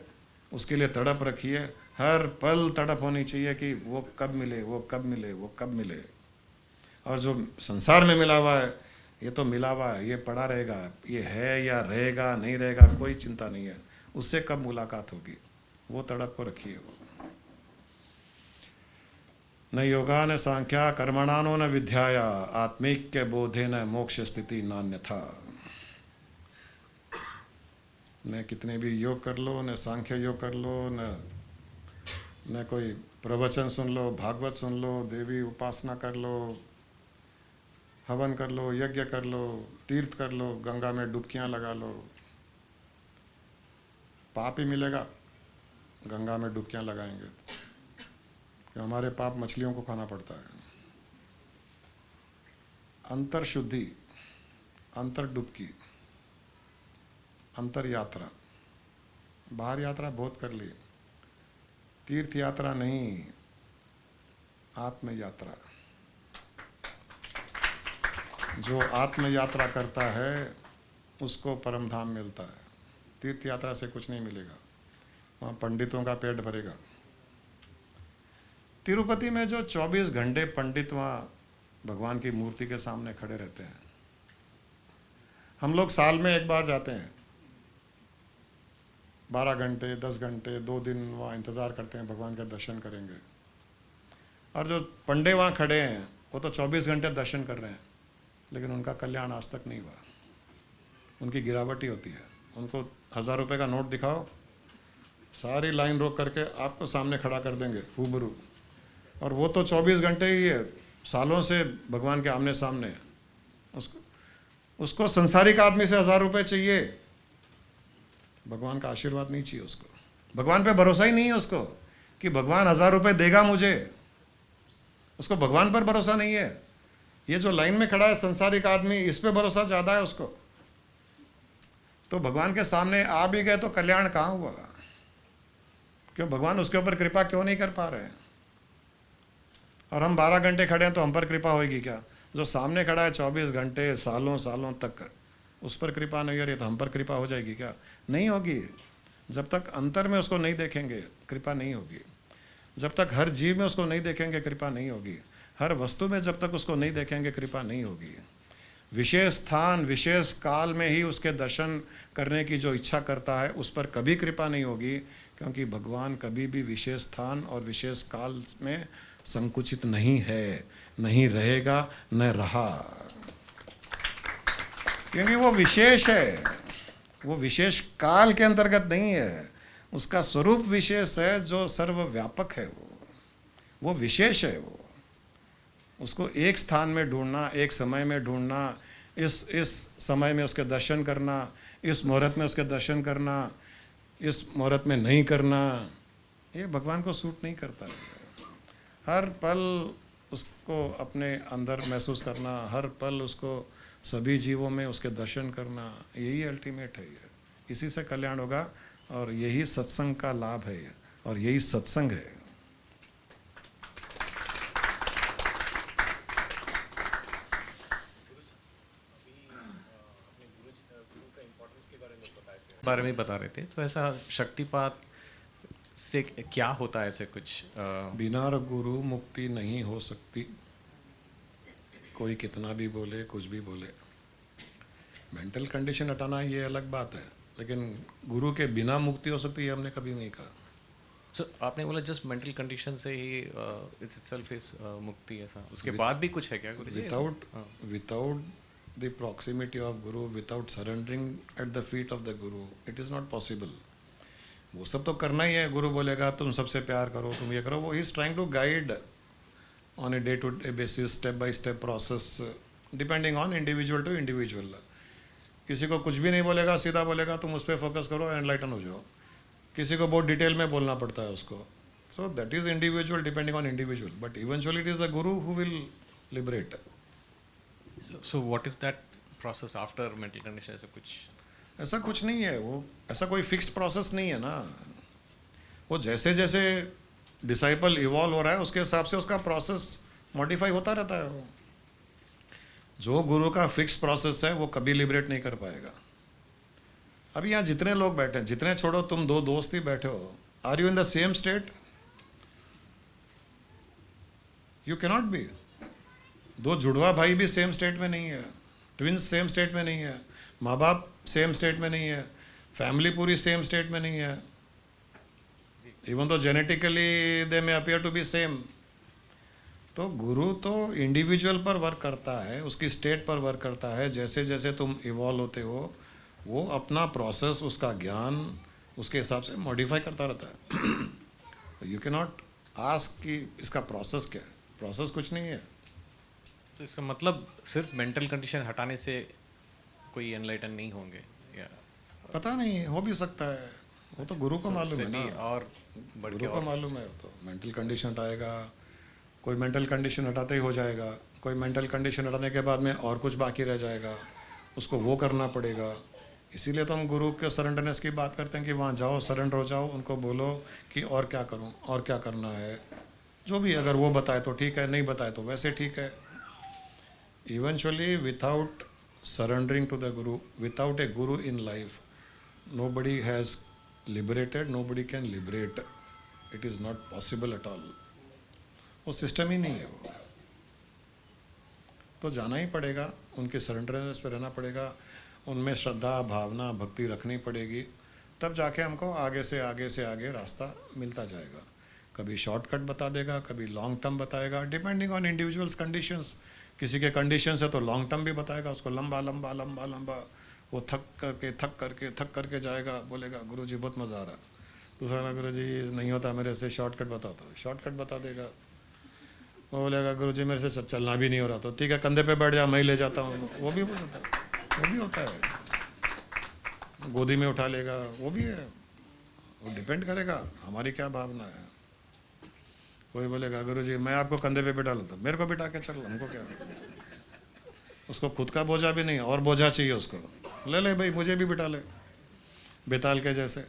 उसके लिए तड़प रखिए। हर पल तड़प होनी चाहिए कि वो कब मिले, वो कब मिले, वो कब मिले। और जो संसार में मिला हुआ है, ये तो मिला हुआ है, ये पड़ा रहेगा, ये है या रहेगा नहीं रहेगा कोई चिंता नहीं है, उससे कब मुलाकात होगी, वो तड़प को रखिए। वो न योगा न सांख्या कर्मणानो न विद्याया आत्मिक्य बोधे न मोक्ष स्थिति नान्यथा। न कितने भी योग कर लो, न सांख्य योग कर लो, न कोई प्रवचन सुन लो, भागवत सुन लो, देवी उपासना कर लो, हवन कर लो, यज्ञ कर लो, तीर्थ कर लो, गंगा में डुबकियां लगा लो, पाप ही मिलेगा। गंगा में डुबकियां लगाएंगे कि हमारे पाप मछलियों को खाना पड़ता है। अंतर शुद्धि, अंतर डुबकी, अंतर यात्रा। बाहर यात्रा बहुत कर ली, तीर्थ यात्रा नहीं, आत्म यात्रा। जो आत्म यात्रा करता है उसको परम धाम मिलता है। तीर्थ यात्रा से कुछ नहीं मिलेगा, वहाँ पंडितों का पेट भरेगा। तिरुपति में जो 24 घंटे पंडित वहाँ भगवान की मूर्ति के सामने खड़े रहते हैं, हम लोग साल में एक बार जाते हैं, 12 घंटे 10 घंटे 2 दिन वहाँ इंतज़ार करते हैं भगवान के दर्शन करेंगे। और जो पंडे वहाँ खड़े हैं वो तो 24 घंटे दर्शन कर रहे हैं, लेकिन उनका कल्याण आज तक नहीं हुआ। उनकी गिरावट ही होती है। उनको 1000 रुपये का नोट दिखाओ, सारी लाइन रोक करके आपको सामने खड़ा कर देंगे रूबरू, और वो तो 24 घंटे ही है, सालों से भगवान के आमने सामने। उसको संसारिक आदमी से 1000 रुपये चाहिए, भगवान का आशीर्वाद नहीं चाहिए उसको। भगवान पे भरोसा ही नहीं है उसको कि भगवान 1000 रुपये देगा मुझे, उसको भगवान पर भरोसा नहीं है। ये जो लाइन में खड़ा है संसारिक आदमी, इस पे भरोसा ज़्यादा है उसको। तो भगवान के सामने आ भी गए तो कल्याण कहाँ हुआ? क्यों भगवान उसके ऊपर कृपा क्यों नहीं कर पा रहे हैं? और हम 12 घंटे खड़े हैं तो हम पर कृपा होगी क्या? जो सामने खड़ा है 24 घंटे सालों सालों तक, उस पर कृपा नहीं हो रही तो हम पर कृपा हो जाएगी क्या? नहीं होगी। जब तक अंतर में उसको नहीं देखेंगे कृपा नहीं होगी। जब तक हर जीव में उसको नहीं देखेंगे कृपा नहीं होगी। हर वस्तु में जब तक उसको नहीं देखेंगे कृपा नहीं होगी। विशेष स्थान विशेष काल में ही उसके दर्शन करने की जो इच्छा करता है उस पर कभी कृपा नहीं होगी, क्योंकि भगवान कभी भी विशेष स्थान और विशेष काल में संकुचित नहीं है, नहीं रहेगा, न रहा, क्योंकि वो विशेष है। वो विशेष काल के अंतर्गत नहीं है, उसका स्वरूप विशेष है जो सर्वव्यापक है। वो विशेष है। वो उसको एक स्थान में ढूंढना, एक समय में ढूंढना, इस समय में उसके दर्शन करना, इस मुहूर्त में उसके दर्शन करना, इस मुहूर्त में नहीं करना, ये भगवान को सूट नहीं करता है। हर पल उसको अपने अंदर महसूस करना, हर पल उसको सभी जीवों में उसके दर्शन करना, यही अल्टीमेट है। इसी से कल्याण होगा और यही सत्संग का लाभ है और यही सत्संग है। बारे में बता रहे थे, तो ऐसा शक्तिपात से क्या होता है? ऐसे कुछ बिना गुरु मुक्ति नहीं हो सकती। कोई कितना भी बोले, कुछ भी बोले, मेंटल कंडीशन हटाना ये अलग बात है, लेकिन गुरु के बिना मुक्ति हो सकती है हमने कभी नहीं कहा। So, आपने बोला जस्ट मेंटल कंडीशन से ही इट्स इटसेल्फ इज मुक्ति, ऐसा उसके बाद भी कुछ है क्या गुरुजी? Without the proximity of Guru, without surrendering at the feet of the Guru, it is not possible. वो सब तो करना ही है। गुरु बोलेगा तुम सबसे प्यार करो, तुम ये करो, वो he is trying to guide on a day to day basis, step by step process, depending on individual to individual. किसी को कुछ भी नहीं बोलेगा, सीधा बोलेगा तुम उस पर फोकस करो, एनलाइटन हो जाओ। किसी को बहुत डिटेल में बोलना पड़ता है उसको। So that is individual, depending on individual, but eventually it is the guru who will liberate. So what is that process after mental condition? ऐसा कुछ नहीं है, वो ऐसा कोई फिक्स्ड प्रोसेस नहीं है ना। वो जैसे जैसे डिसाइपल इवॉल्व हो रहा है उसके हिसाब से उसका प्रोसेस मॉडिफाई होता रहता है। वो जो गुरु का फिक्स प्रोसेस है वो कभी लिबरेट नहीं कर पाएगा। अभी यहाँ जितने लोग बैठे हैं, जितने छोड़ो तुम दो दोस्त ही बैठे हो, are you in the same state? You cannot be. दो जुड़वा भाई भी सेम स्टेट में नहीं है, ट्विंस सेम स्टेट में नहीं है, माँ बाप सेम स्टेट में नहीं है, फैमिली पूरी सेम स्टेट में नहीं है। इवन तो जेनेटिकली दे में अपीयर टू बी सेम। तो गुरु तो इंडिविजुअल पर वर्क करता है, उसकी स्टेट पर वर्क करता है। जैसे जैसे तुम इवॉल्व होते हो वो अपना प्रोसेस, उसका ज्ञान उसके हिसाब से मॉडिफाई करता रहता है। यू कैन नॉट आस्क कि इसका प्रोसेस क्या है। प्रोसेस कुछ नहीं है। तो इसका मतलब सिर्फ मेंटल कंडीशन हटाने से कोई एनलाइटन नहीं होंगे या? पता नहीं, हो भी सकता है, वो तो गुरु को मालूम है ना। और गुरु को मालूम है। तो मेंटल कंडीशन हटाएगा, कोई मेंटल कंडीशन हटाते ही हो जाएगा, कोई मेंटल कंडीशन हटाने के बाद में और कुछ बाकी रह जाएगा, उसको वो करना पड़ेगा। इसीलिए तो हम गुरु के सरेंडरनेस की बात करते हैं कि वहाँ जाओ, सरेंडर हो जाओ, उनको बोलो कि और क्या करूँ, और क्या करना है, जो भी। अगर वो बताए तो ठीक है, नहीं बताए तो वैसे ठीक है। Eventually without surrendering to the guru, without a guru in life, nobody has liberated, nobody can liberate. It is not possible at all. वो सिस्टम ही नहीं है। वो तो जाना ही पड़ेगा, उनके सरेंडरनेस पे रहना पड़ेगा, उनमें श्रद्धा भावना भक्ति रखनी पड़ेगी, तब जाके हमको आगे से आगे रास्ता मिलता जाएगा। कभी शॉर्टकट बता देगा, कभी लॉन्ग टर्म बताएगा, डिपेंडिंग ऑन इंडिविजुअल्स कंडीशंस। किसी के कंडीशन है तो लॉन्ग टर्म भी बताएगा, उसको लंबा लंबा लंबा लंबा वो थक करके जाएगा, बोलेगा गुरुजी बहुत मज़ा आ रहा। दूसरा गुरुजी नहीं होता मेरे से, शॉर्टकट बताओ, तो शॉर्टकट बता देगा। वो बोलेगा गुरुजी मेरे से चलना भी नहीं हो रहा, तो ठीक है कंधे पे बैठ जा, मैं ही ले जाता हूँ, वो भी होता है। गोदी में उठा लेगा, वो भी है। वो डिपेंड करेगा हमारी क्या भावना है। कोई बोलेगा गुरुजी मैं आपको कंधे पे बिठा लूँ, मेरे को बिठा के चल, हमको क्या। उसको खुद का बोझा भी नहीं और बोझा चाहिए उसको, ले भाई मुझे भी बिठा ले, बेताल के जैसे।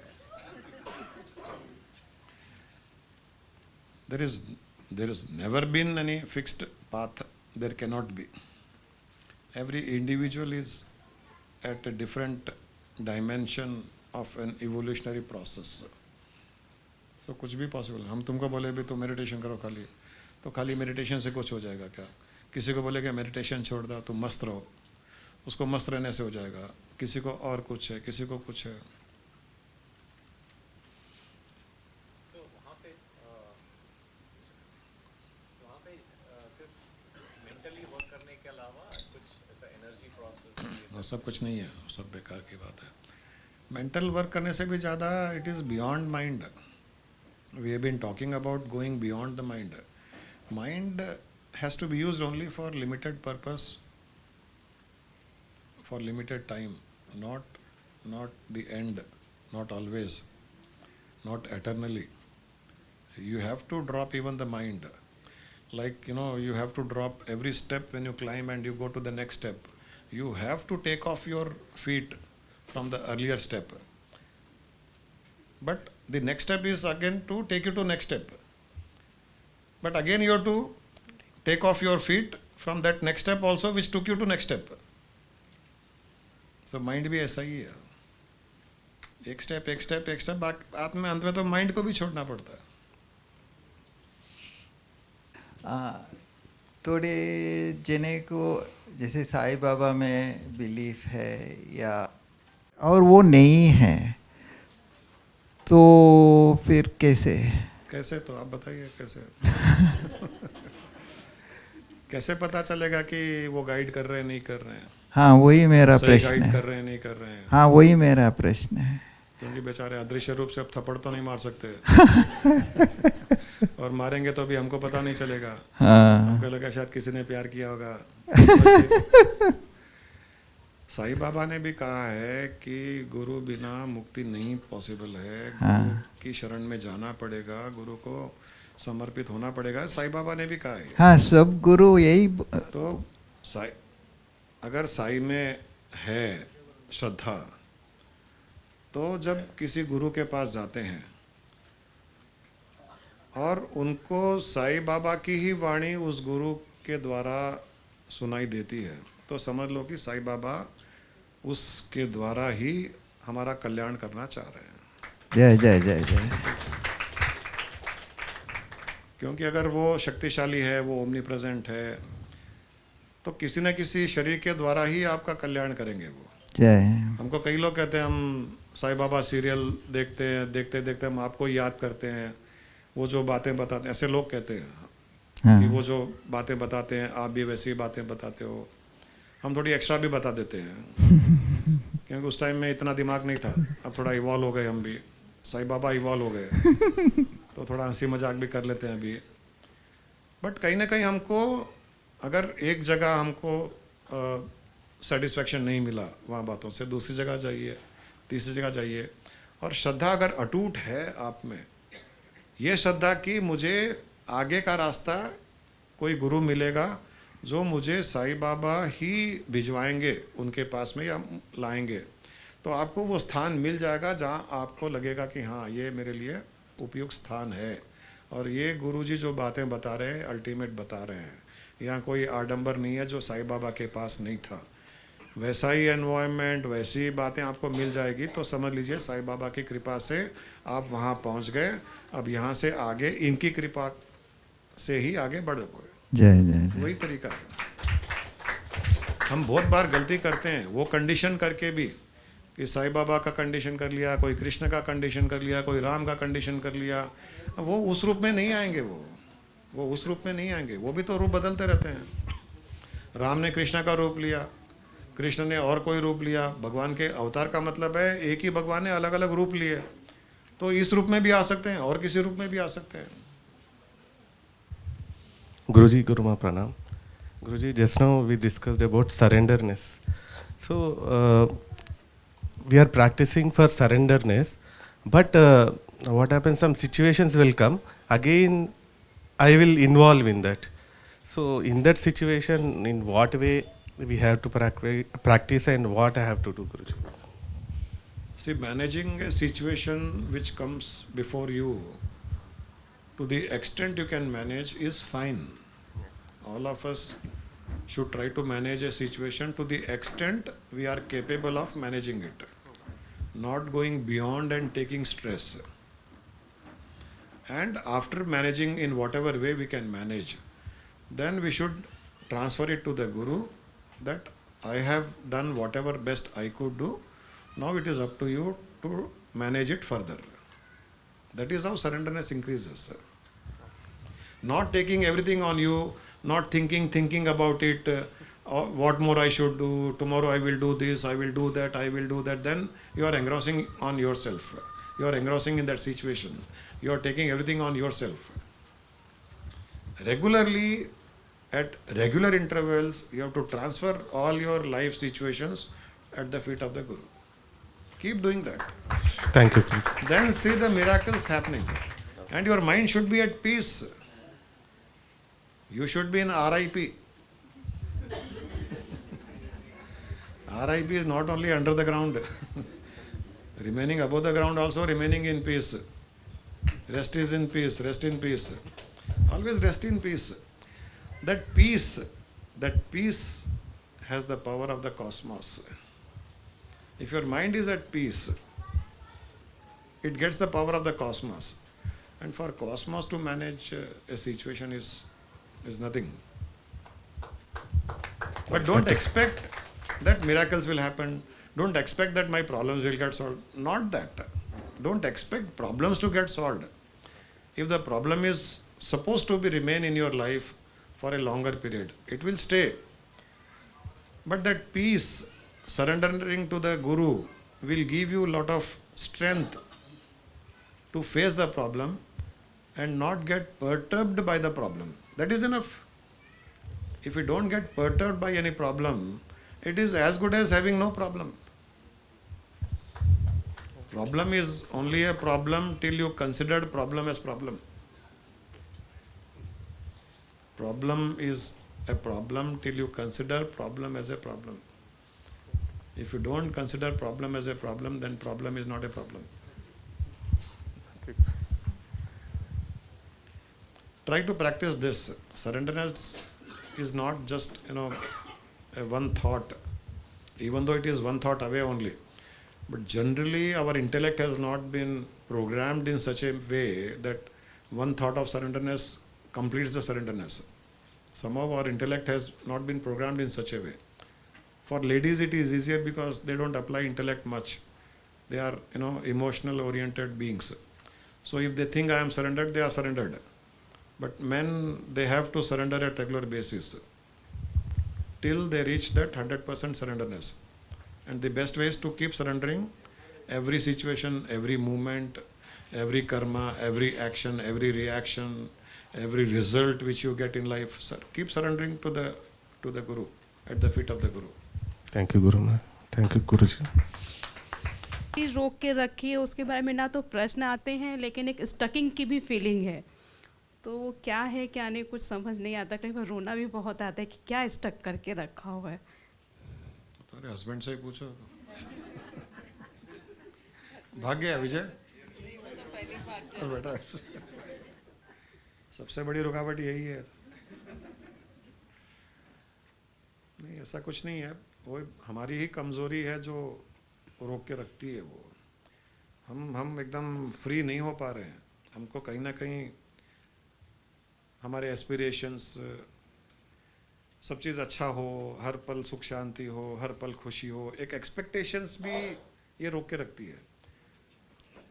there is never been any fixed path, there cannot be. Every individual is at a different dimension of an evolutionary process. So कुछ भी पॉसिबल। हम तुमको बोले भी तो मेडिटेशन करो खाली, तो खाली मेडिटेशन से कुछ हो जाएगा क्या? किसी को बोले कि मेडिटेशन छोड़ दो, तुम मस्त रहो, उसको मस्त रहने से हो जाएगा। किसी को और कुछ है, किसी को कुछ है। सिर्फ मेंटली वर्क करने के अलावा कुछ ऐसा एनर्जी प्रोसेस? सब कुछ नहीं है, सब बेकार की बात है। मेंटल वर्क करने से भी ज़्यादा it is beyond mind. We have been talking about going beyond the mind. Mind has to be used only for limited purpose, for limited time, not not the end, not always, not eternally. You have to drop even the mind. Like, you have to drop every step when you climb and you go to the next step. You have to take off your feet from the earlier step. But the next step is again to take you to next step. But again you have to take off your feet from that next step also, which took you to next step. So mind भी ऐसा ही है. एक step अंत में तो mind को भी छोड़ना पड़ता है. थोड़े जने को जैसे साईं बाबा में बिलीफ है या और वो नहीं है, तो फिर कैसे तो आप बताइए कैसे. कैसे पता चलेगा कि वो गाइड कर रहे हैं नहीं कर रहे हैं. हाँ वही मेरा प्रश्न गाइड है. कर रहे हैं नहीं कर रहे हैं. हाँ वही मेरा प्रश्न है. क्योंकि बेचारे अदृश्य रूप से अब थप्पड़ तो नहीं मार सकते. और मारेंगे तो भी हमको पता नहीं चलेगा. हमको लगा शायद किसी ने प्यार किया होगा. साईं बाबा ने भी कहा है कि गुरु बिना मुक्ति नहीं पॉसिबल है. गुरु की शरण में जाना पड़ेगा, गुरु को समर्पित होना पड़ेगा. साईं बाबा ने भी कहा है. हाँ सब गुरु यही. तो अगर साईं में है श्रद्धा, तो जब किसी गुरु के पास जाते हैं और उनको साईं बाबा की ही वाणी उस गुरु के द्वारा सुनाई देती है, तो समझ लो कि साईं बाबा उसके द्वारा ही हमारा कल्याण करना चाह रहे हैं. जय जय जय जय. क्योंकि अगर वो शक्तिशाली है, वो ओमनी प्रेजेंट है, तो किसी न किसी शरीर के द्वारा ही आपका कल्याण करेंगे वो. जय. हमको कई लोग कहते हैं हम साईं बाबा सीरियल देखते हैं, देखते देखते हम आपको याद करते हैं, वो जो बातें बताते हैं. ऐसे लोग कहते हैं कि वो जो बातें बताते हैं आप भी वैसी बातें बताते हो. हम थोड़ी एक्स्ट्रा भी बता देते हैं क्योंकि उस टाइम में इतना दिमाग नहीं था. अब थोड़ा इवॉल्व हो गए हम भी. साईं बाबा इवॉल्व हो गए तो थोड़ा हंसी मजाक भी कर लेते हैं अभी. बट कहीं ना कहीं हमको अगर एक जगह हमको सेटिस्फेक्शन नहीं मिला वहाँ बातों से, दूसरी जगह जाइए, तीसरी जगह जाइए. और श्रद्धा अगर अटूट है आप में, ये श्रद्धा कि मुझे आगे का रास्ता कोई गुरु मिलेगा जो मुझे साईं बाबा ही भिजवाएंगे उनके पास में या लाएंगे, तो आपको वो स्थान मिल जाएगा जहाँ आपको लगेगा कि हाँ ये मेरे लिए उपयुक्त स्थान है. और ये गुरुजी जो बातें बता रहे हैं अल्टीमेट बता रहे हैं. यहाँ कोई आडंबर नहीं है जो साईं बाबा के पास नहीं था. वैसा ही एनवायरनमेंट, वैसी ही बातें आपको मिल जाएगी, तो समझ लीजिए साईं बाबा की कृपा से आप वहाँ पहुँच गए. अब यहाँ से आगे इनकी कृपा से ही आगे बढ़ गए. जय जय. वही तरीका है. हम बहुत बार गलती करते हैं वो कंडीशन करके भी, कि साईं बाबा का कंडीशन कर लिया, कोई कृष्ण का कंडीशन कर लिया, कोई राम का कंडीशन कर लिया. वो उस रूप में नहीं आएंगे. वो उस रूप में नहीं आएंगे. वो भी तो रूप बदलते रहते हैं. राम ने कृष्ण का रूप लिया, कृष्ण ने और कोई रूप लिया. भगवान के अवतार का मतलब है एक ही भगवान ने अलग अलग रूप लिए. तो इस रूप में भी आ सकते हैं और किसी रूप में भी आ सकते हैं. Guruji, Guruma Pranam. Guruji, just now we discussed about surrenderness. So we are practicing for surrenderness, but what happens, some situations will come, again I will involve in that. So in that situation, in what way we have to practice and what I have to do, Guruji? See, managing a situation which comes before you, to the extent you can manage, is fine. All of us should try to manage a situation to the extent we are capable of managing it, not going beyond and taking stress. And after managing in whatever way we can manage, then we should transfer it to the Guru that I have done whatever best I could do. Now it is up to you to manage it further. That is how surrenderness increases. Not taking everything on you, not thinking about it, what more I should do, tomorrow I will do this, I will do that, I will do that. Then you are engrossing on yourself. You are engrossing in that situation. You are taking everything on yourself. Regularly, at regular intervals, you have to transfer all your life situations at the feet of the Guru. Keep doing that. Thank you, Guruji. Then see the miracles happening. And your mind should be at peace. You should be in RIP. RIP is not only under the ground. Remaining above the ground also, remaining in peace. Rest is in peace, rest in peace. Always rest in peace. That peace has the power of the cosmos. If your mind is at peace, it gets the power of the cosmos. And for cosmos to manage a situation is nothing. But don't expect that miracles will happen. Don't expect that my problems will get solved. Not that. Don't expect problems to get solved. If the problem is supposed to be remain in your life for a longer period, it will stay. But that peace, surrendering to the Guru, will give you a lot of strength to face the problem and not get perturbed by the problem. That is enough. If you don't get perturbed by any problem, it is as good as having no problem. Problem is only a problem till you considered problem as problem. Problem is a problem till you consider problem as a problem. If you don't consider problem as a problem, then problem is not a problem. Try to practice this. Surrenderness is not just, a one thought, even though it is one thought away only. But generally our intellect has not been programmed in such a way that one thought of surrenderness completes the surrenderness. Somehow our intellect has not been programmed in such a way. For ladies it is easier because they don't apply intellect much. They are, emotional oriented beings. So if they think I am surrendered, they are surrendered. But men, they have to surrender at regular basis till they reach that 100% surrenderness. And the best way is to keep surrendering every situation, every movement, every karma, every action, every reaction, every result which you get in life. Keep surrendering to the Guru, at the feet of the Guru. Thank you, Guru Maharaj. Thank you, Guruji. रोक के रखी है, उसके बारे में ना तो प्रश्न आते हैं लेकिन एक स्टकिंग की भी फीलिंग है। तो वो क्या है क्या नहीं कुछ समझ नहीं आता। कई बार रोना भी बहुत आता है कि क्या स्टक करके रखा हुआ है। तुम्हारे हस्बैंड से ही पूछो। भाग गया विजय? बेटा सबसे बड़ी रुकावट यही है। नहीं, ऐसा कुछ नहीं है, वो हमारी ही कमजोरी है जो रोक के रखती है। वो हम एकदम फ्री नहीं हो पा रहे हैं। हमको कहीं ना कहीं हमारे एस्पिरेशंस, सब चीज़ अच्छा हो, हर पल सुख शांति हो, हर पल खुशी हो, एक एक्सपेक्टेशंस भी ये रोक के रखती है।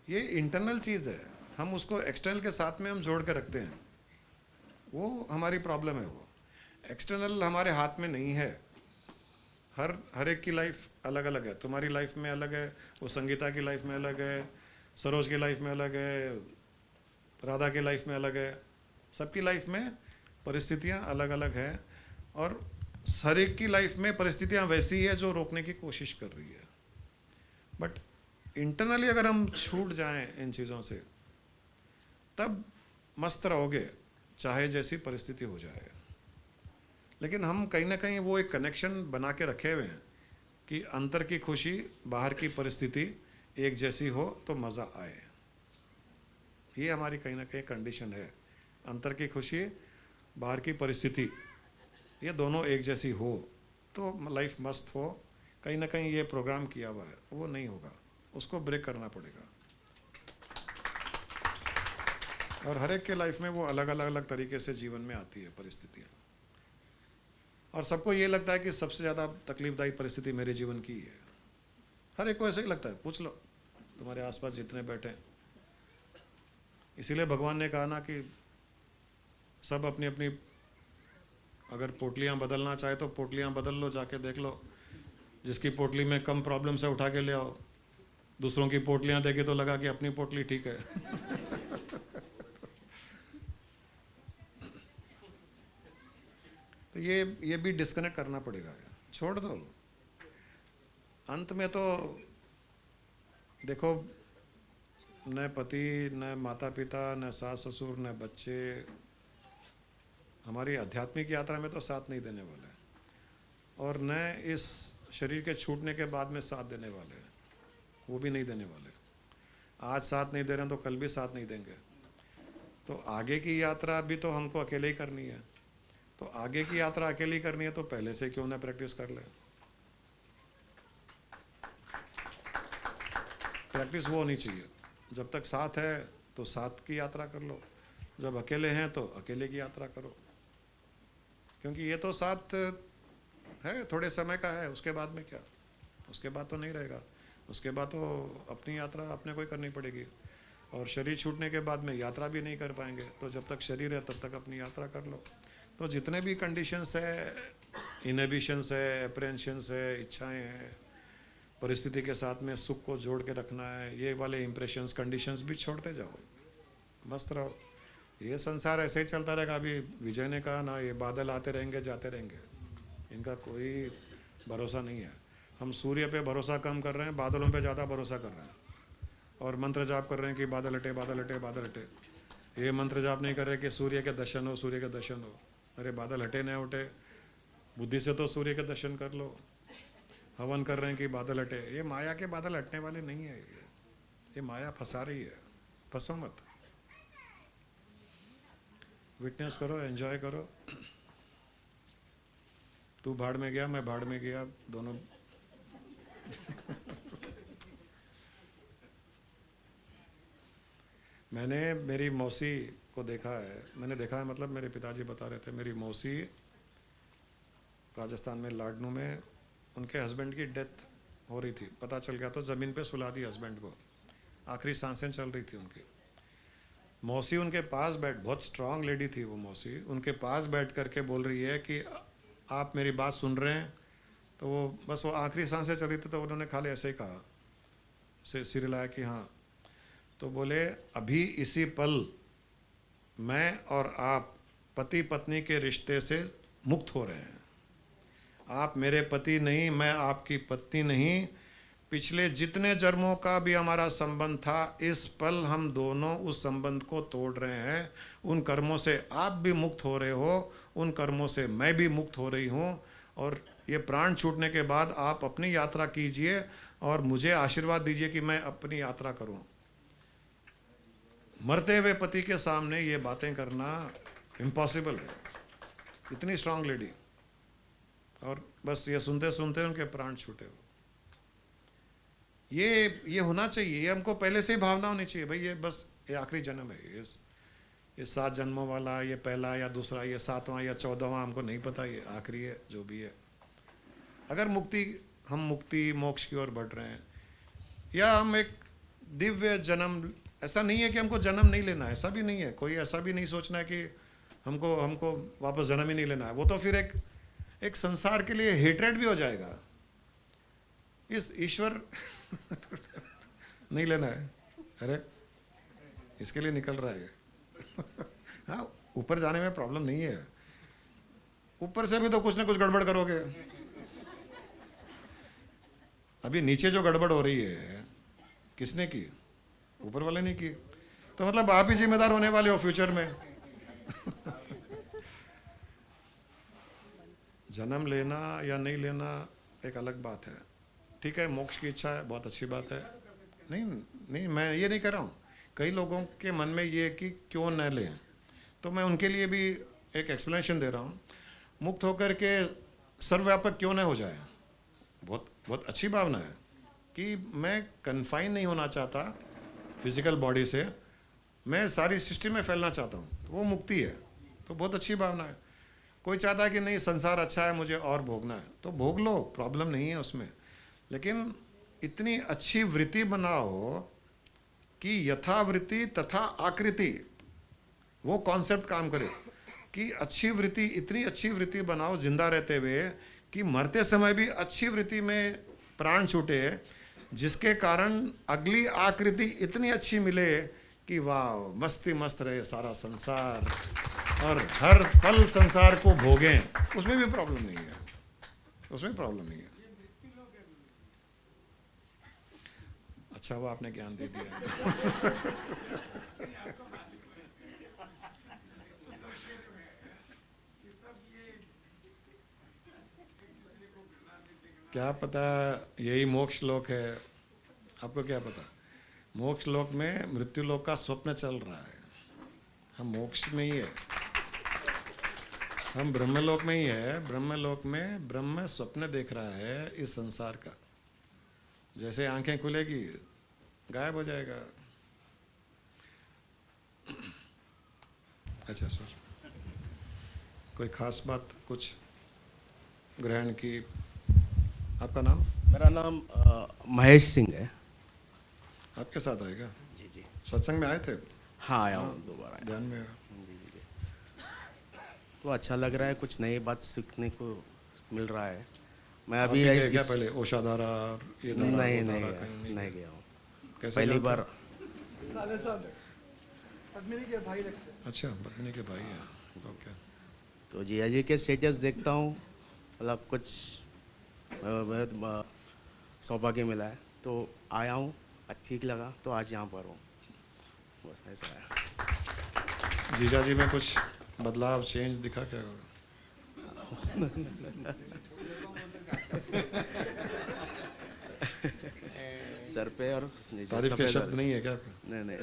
ये इंटरनल चीज़ है, हम उसको एक्सटर्नल के साथ में हम जोड़ के रखते हैं। वो हमारी प्रॉब्लम है। वो एक्सटर्नल हमारे हाथ में नहीं है। हर एक की लाइफ अलग अलग है। तुम्हारी लाइफ में अलग है, वो संगीता की लाइफ में अलग है, सरोज की लाइफ में अलग है, राधा की लाइफ में अलग है। सबकी लाइफ में परिस्थितियाँ अलग अलग हैं और हर एक की लाइफ में परिस्थितियाँ वैसी है जो रोकने की कोशिश कर रही है। बट इंटरनली अगर हम छूट जाएं इन चीज़ों से, तब मस्त रहोगे चाहे जैसी परिस्थिति हो जाए। लेकिन हम कहीं ना कहीं वो एक कनेक्शन बना के रखे हुए हैं कि अंतर की खुशी, बाहर की परिस्थिति एक जैसी हो तो मज़ा आए। ये हमारी कहीं ना कहीं कंडीशन है। अंतर की खुशी, बाहर की परिस्थिति, ये दोनों एक जैसी हो तो लाइफ मस्त हो। कहीं ना कहीं ये प्रोग्राम किया हुआ है, वो नहीं होगा, उसको ब्रेक करना पड़ेगा। और हर एक के लाइफ में वो अलग अलग तरीके से जीवन में आती है परिस्थितियाँ। और सबको ये लगता है कि सबसे ज़्यादा तकलीफदायी परिस्थिति मेरे जीवन की है। हर एक को ऐसे ही लगता है। पूछ लो तुम्हारे आसपास जितने बैठे हैं। इसीलिए भगवान ने कहा ना कि सब अपनी अपनी, अगर पोटलियाँ बदलना चाहे तो पोटलियाँ बदल लो, जाके देख लो। जिसकी पोटली में कम प्रॉब्लम से उठा के ले आओ। दूसरों की पोटलियाँ देखी तो लगा कि अपनी पोटली ठीक है। तो ये भी डिस्कनेक्ट करना पड़ेगा। छोड़ दो। अंत में तो देखो, न पति, न माता पिता, न सास ससुर, न बच्चे हमारी आध्यात्मिक यात्रा में तो साथ नहीं देने वाले, और न इस शरीर के छूटने के बाद में साथ देने वाले, वो भी नहीं देने वाले। आज साथ नहीं दे रहे हैं तो कल भी साथ नहीं देंगे। तो आगे की यात्रा भी तो हमको अकेले ही करनी है। तो आगे की यात्रा अकेली करनी है तो पहले से क्यों ना प्रैक्टिस कर ले। प्रैक्टिस वो होनी चाहिए, जब तक साथ है तो साथ की यात्रा कर लो, जब अकेले हैं तो अकेले की यात्रा करो। क्योंकि ये तो साथ है, थोड़े समय का है, उसके बाद में क्या, उसके बाद तो नहीं रहेगा। उसके बाद तो अपनी यात्रा अपने को ही करनी पड़ेगी, और शरीर छूटने के बाद में यात्रा भी नहीं कर पाएंगे। तो जब तक शरीर है तब तक अपनी यात्रा कर लो। तो जितने भी कंडीशंस है, इनहिबिशंस है, अप्रेंशंस है, इच्छाएं हैं, परिस्थिति के साथ में सुख को जोड़ के रखना है, ये वाले इम्प्रेशंस, कंडीशंस भी छोड़ते जाओ, मस्त रहो। ये संसार ऐसे ही चलता रहेगा। अभी विजय ने कहा ना, ये बादल आते रहेंगे जाते रहेंगे, इनका कोई भरोसा नहीं है। हम सूर्य पे भरोसा कम कर रहे हैं, बादलों पे ज़्यादा भरोसा कर रहे हैं, और मंत्र जाप कर रहे हैं कि बादल हटे बादल हटे बादल हटे। ये मंत्र जाप नहीं कर रहे कि सूर्य के दर्शन हो, सूर्य के दर्शन हो। अरे बादल हटे नहीं उठे, बुद्धि से तो सूर्य के दर्शन कर लो। हवन कर रहे हैं कि बादल हटे, ये माया के बादल हटने वाले नहीं है। ये माया फंसा रही है, फंसो मत। विटनेस करो, एंजॉय करो। तू भाड़ में गया, मैं भाड़ में गया, दोनों मैंने मेरी मौसी को देखा है, मैंने देखा है मतलब मेरे पिताजी बता रहे थे। मेरी मौसी राजस्थान में लाडनू में, उनके हस्बैंड की डेथ हो रही थी, पता चल गया तो ज़मीन पे सुला दी हस्बैंड को, आखिरी सांसें चल रही थी उनकी। मौसी उनके पास बैठ, बहुत स्ट्रांग लेडी थी वो मौसी, उनके पास बैठ करके बोल रही है कि आप मेरी बात सुन रहे हैं। तो वो बस वो आखिरी सांसें चल रही थी, तो उन्होंने खाली ऐसे ही कहा, सिर हिलाया कि हाँ। तो बोले अभी इसी पल मैं और आप पति पत्नी के रिश्ते से मुक्त हो रहे हैं। आप मेरे पति नहीं, मैं आपकी पत्नी नहीं। पिछले जितने जन्मों का भी हमारा संबंध था, इस पल हम दोनों उस संबंध को तोड़ रहे हैं। उन कर्मों से आप भी मुक्त हो रहे हो, उन कर्मों से मैं भी मुक्त हो रही हूँ। और ये प्राण छूटने के बाद आप अपनी यात्रा कीजिए और मुझे आशीर्वाद दीजिए कि मैं अपनी यात्रा करूँ। मरते हुए पति के सामने ये बातें करना इम्पॉसिबल है। इतनी स्ट्रांग लेडी, और बस ये सुनते सुनते उनके प्राण छूटे हो। ये होना चाहिए, ये हमको पहले से ही भावना होनी चाहिए भाई, ये बस ये आखिरी जन्म है, ये 7 जन्मों वाला, ये पहला या दूसरा, ये 7वां या 14वां हमको नहीं पता, ये आखिरी है जो भी है। अगर हम मुक्ति मोक्ष की ओर बढ़ रहे हैं, या हम एक दिव्य जन्म, ऐसा नहीं है कि हमको जन्म नहीं लेना है, ऐसा भी नहीं है। कोई ऐसा भी नहीं सोचना है कि हमको वापस जन्म ही नहीं लेना है। वो तो फिर एक संसार के लिए हेट्रेड भी हो जाएगा। इस ईश्वर नहीं लेना है, अरे इसके लिए निकल रहा है। हाँ, ऊपर जाने में प्रॉब्लम नहीं है, ऊपर से भी तो कुछ ना कुछ गड़बड़ करोगे। अभी नीचे जो गड़बड़ हो रही है, किसने की? ऊपर वाले ने की। तो मतलब आप ही जिम्मेदार होने वाले हो फ्यूचर में। जन्म लेना या नहीं लेना एक अलग बात है। ठीक है, मोक्ष की इच्छा है, बहुत अच्छी बात है। नहीं, मैं ये नहीं कह रहा हूँ। कई लोगों के मन में ये कि क्यों न लें, तो मैं उनके लिए भी एक एक्सप्लेनेशन दे रहा हूँ। मुक्त होकर के सर्वव्यापक क्यों न हो जाए, बहुत अच्छी भावना है कि मैं कन्फाइन नहीं होना चाहता फिजिकल बॉडी से, मैं सारी सृष्टि में फैलना चाहता हूँ, वो मुक्ति है। तो बहुत अच्छी भावना है। कोई चाहता है कि नहीं संसार अच्छा है, मुझे और भोगना है, तो भोग लो, प्रॉब्लम नहीं है उसमें। लेकिन इतनी अच्छी वृत्ति बनाओ कि यथावृत्ति तथा आकृति, वो कॉन्सेप्ट काम करे कि अच्छी वृत्ति, इतनी अच्छी वृत्ति बनाओ जिंदा रहते हुए कि मरते समय भी अच्छी वृत्ति में प्राण छूटे, जिसके कारण अगली आकृति इतनी अच्छी मिले कि वाह मस्ती मस्त रहे सारा संसार और हर पल संसार को भोगें। उसमें भी प्रॉब्लम नहीं है, उसमें प्रॉब्लम नहीं है। अच्छा हुआ आपने ज्ञान दे दिया। क्या पता यही मोक्ष लोक है, आपको क्या पता? मोक्ष लोक में मृत्यु लोक का स्वप्न चल रहा है, हम मोक्ष में ही है, हम ब्रह्मलोक में ही है। ब्रह्मलोक में ब्रह्म स्वप्न देख रहा है इस संसार का। जैसे आंखें खुलेगी गायब हो जाएगा। अच्छा सर, कोई खास बात कुछ ग्रहण की? आपका नाम? मेरा नाम महेश सिंह है। आपके साथ आएगा? जी जी। सत्संग में आए थे? हाँ आया हूँ, दोबारा आया। ध्यान में? जी जी। तो अच्छा लग रहा है, कुछ नई बात सीखने को मिल रहा है। मैं अभी क्या पहले ओषाधारा ये धारा नहीं नहीं गया हूँ। कैसे पहली बार पद्मिनी के भाई लगते हैं। अच्छा, पद्मिनी के भाई हैं। ओके। तो जिया जी के स्टेटस देखता हूँ, मतलब कुछ सौभाग्य मिला है तो आया हूँ, ठीक लगा तो आज यहाँ पर हूँ, बस ऐसा है। जीजा जी में कुछ बदलाव, चेंज दिखा क्या? सर पे और तारीफ के शब्द नहीं है क्या? नहीं,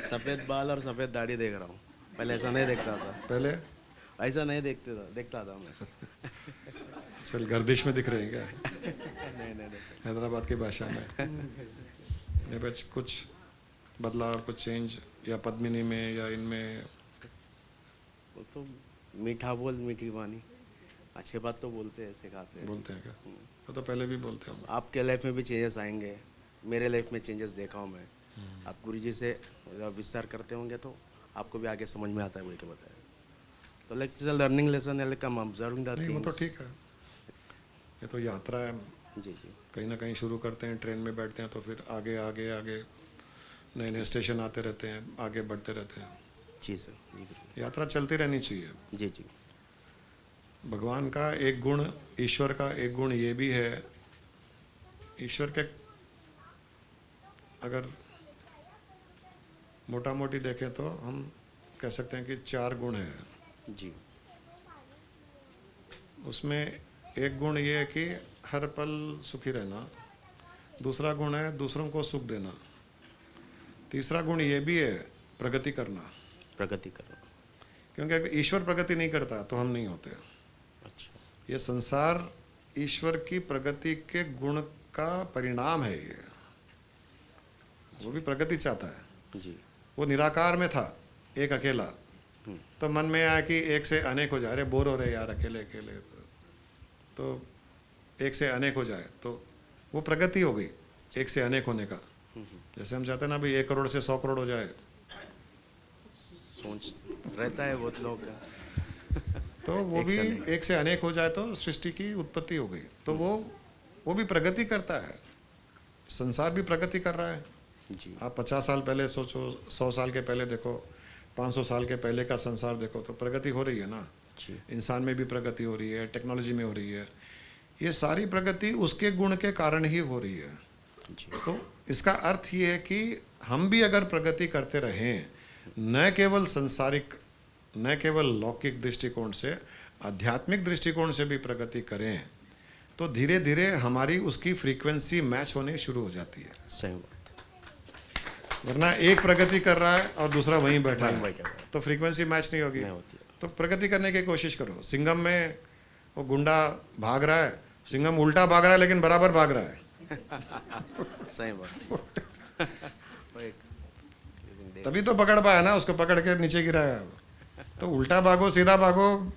सफ़ेद बाल और सफ़ेद दाढ़ी देख रहा हूँ। पहले ऐसा नहीं देखता था। पहले ऐसा नहीं देखता था मैं। चल गर्दिश में दिख रहे हैं क्या? नहीं हैदराबाद की भाषा में। नहीं बस कुछ बदलाव, कुछ चेंज या पद्मिनी में या इनमें? वो तो मीठा बोल मीठी वाणी, अच्छी बात तो बोलते हैं, सिखाते हैं। बोलते हैं क्या? वो तो पहले भी बोलते हैं। आपके लाइफ में भी चेंजेस आएंगे, मेरे लाइफ में चेंजेस देखा हूँ मैं। आप गुरुजी से विस्तार करते होंगे तो आपको भी आगे समझ में आता है बोल के बताया। तो like it's a learning lesson, like I am observing the things. वो तो ठीक है, ये तो यात्रा है। जी जी। कहीं ना कहीं शुरू करते हैं, ट्रेन में बैठते हैं तो फिर आगे आगे आगे नए नए स्टेशन आते रहते हैं, आगे बढ़ते रहते हैं। जी सर, जी यात्रा चलती रहनी चाहिए। जी जी। भगवान का एक गुण, ईश्वर का एक गुण ये भी है, ईश्वर के अगर मोटा मोटी देखें तो हम कह सकते हैं कि 4 गुण हैं जी। उसमें एक गुण ये है कि हर पल सुखी रहना, दूसरा गुण है दूसरों को सुख देना, तीसरा गुण ये भी है प्रगति करना। क्योंकि अगर ईश्वर प्रगति नहीं करता तो हम नहीं होते। अच्छा। ये संसार ईश्वर की प्रगति के गुण का परिणाम है। ये वो भी प्रगति चाहता है जी। वो निराकार में था एक अकेला, तो मन में आया कि एक से अनेक हो जाए, अरे बोर हो रहे यार अकेले अकेले, तो एक से अनेक हो जाए, तो वो प्रगति हो गई एक से अनेक होने का। जैसे हम चाहते हैं ना भाई 1 करोड़ से 100 करोड़ हो जाए, सोच रहता है बहुत लोग का। तो वो भी एक से अनेक हो जाए तो सृष्टि की उत्पत्ति हो गई। तो वो भी प्रगति करता है, संसार भी प्रगति कर रहा है जी। आप 50 साल पहले सोचो, 100 साल के पहले देखो, 500 साल के पहले का संसार देखो, तो प्रगति हो रही है ना जी। इंसान में भी प्रगति हो रही है, टेक्नोलॉजी में हो रही है। ये सारी प्रगति उसके गुण के कारण ही हो रही है जी। तो इसका अर्थ ये है कि हम भी अगर प्रगति करते रहें, न केवल सांसारिक, न केवल लौकिक दृष्टिकोण से, आध्यात्मिक दृष्टिकोण से भी प्रगति करें, तो धीरे धीरे हमारी उसकी फ्रीक्वेंसी मैच होने शुरू हो जाती है। सही बात। वरना एक प्रगति कर रहा है और दूसरा वहीं बैठा है तो फ्रीक्वेंसी मैच नहीं होगी। तो प्रगति करने की कोशिश करो। सिंघम में वो गुंडा भाग रहा है, सिंघम उल्टा भाग रहा है लेकिन बराबर भाग रहा है। सही बात। तभी तो पकड़ पाया ना, उसको पकड़ के नीचे गिराया। तो उल्टा भागो सीधा भागो,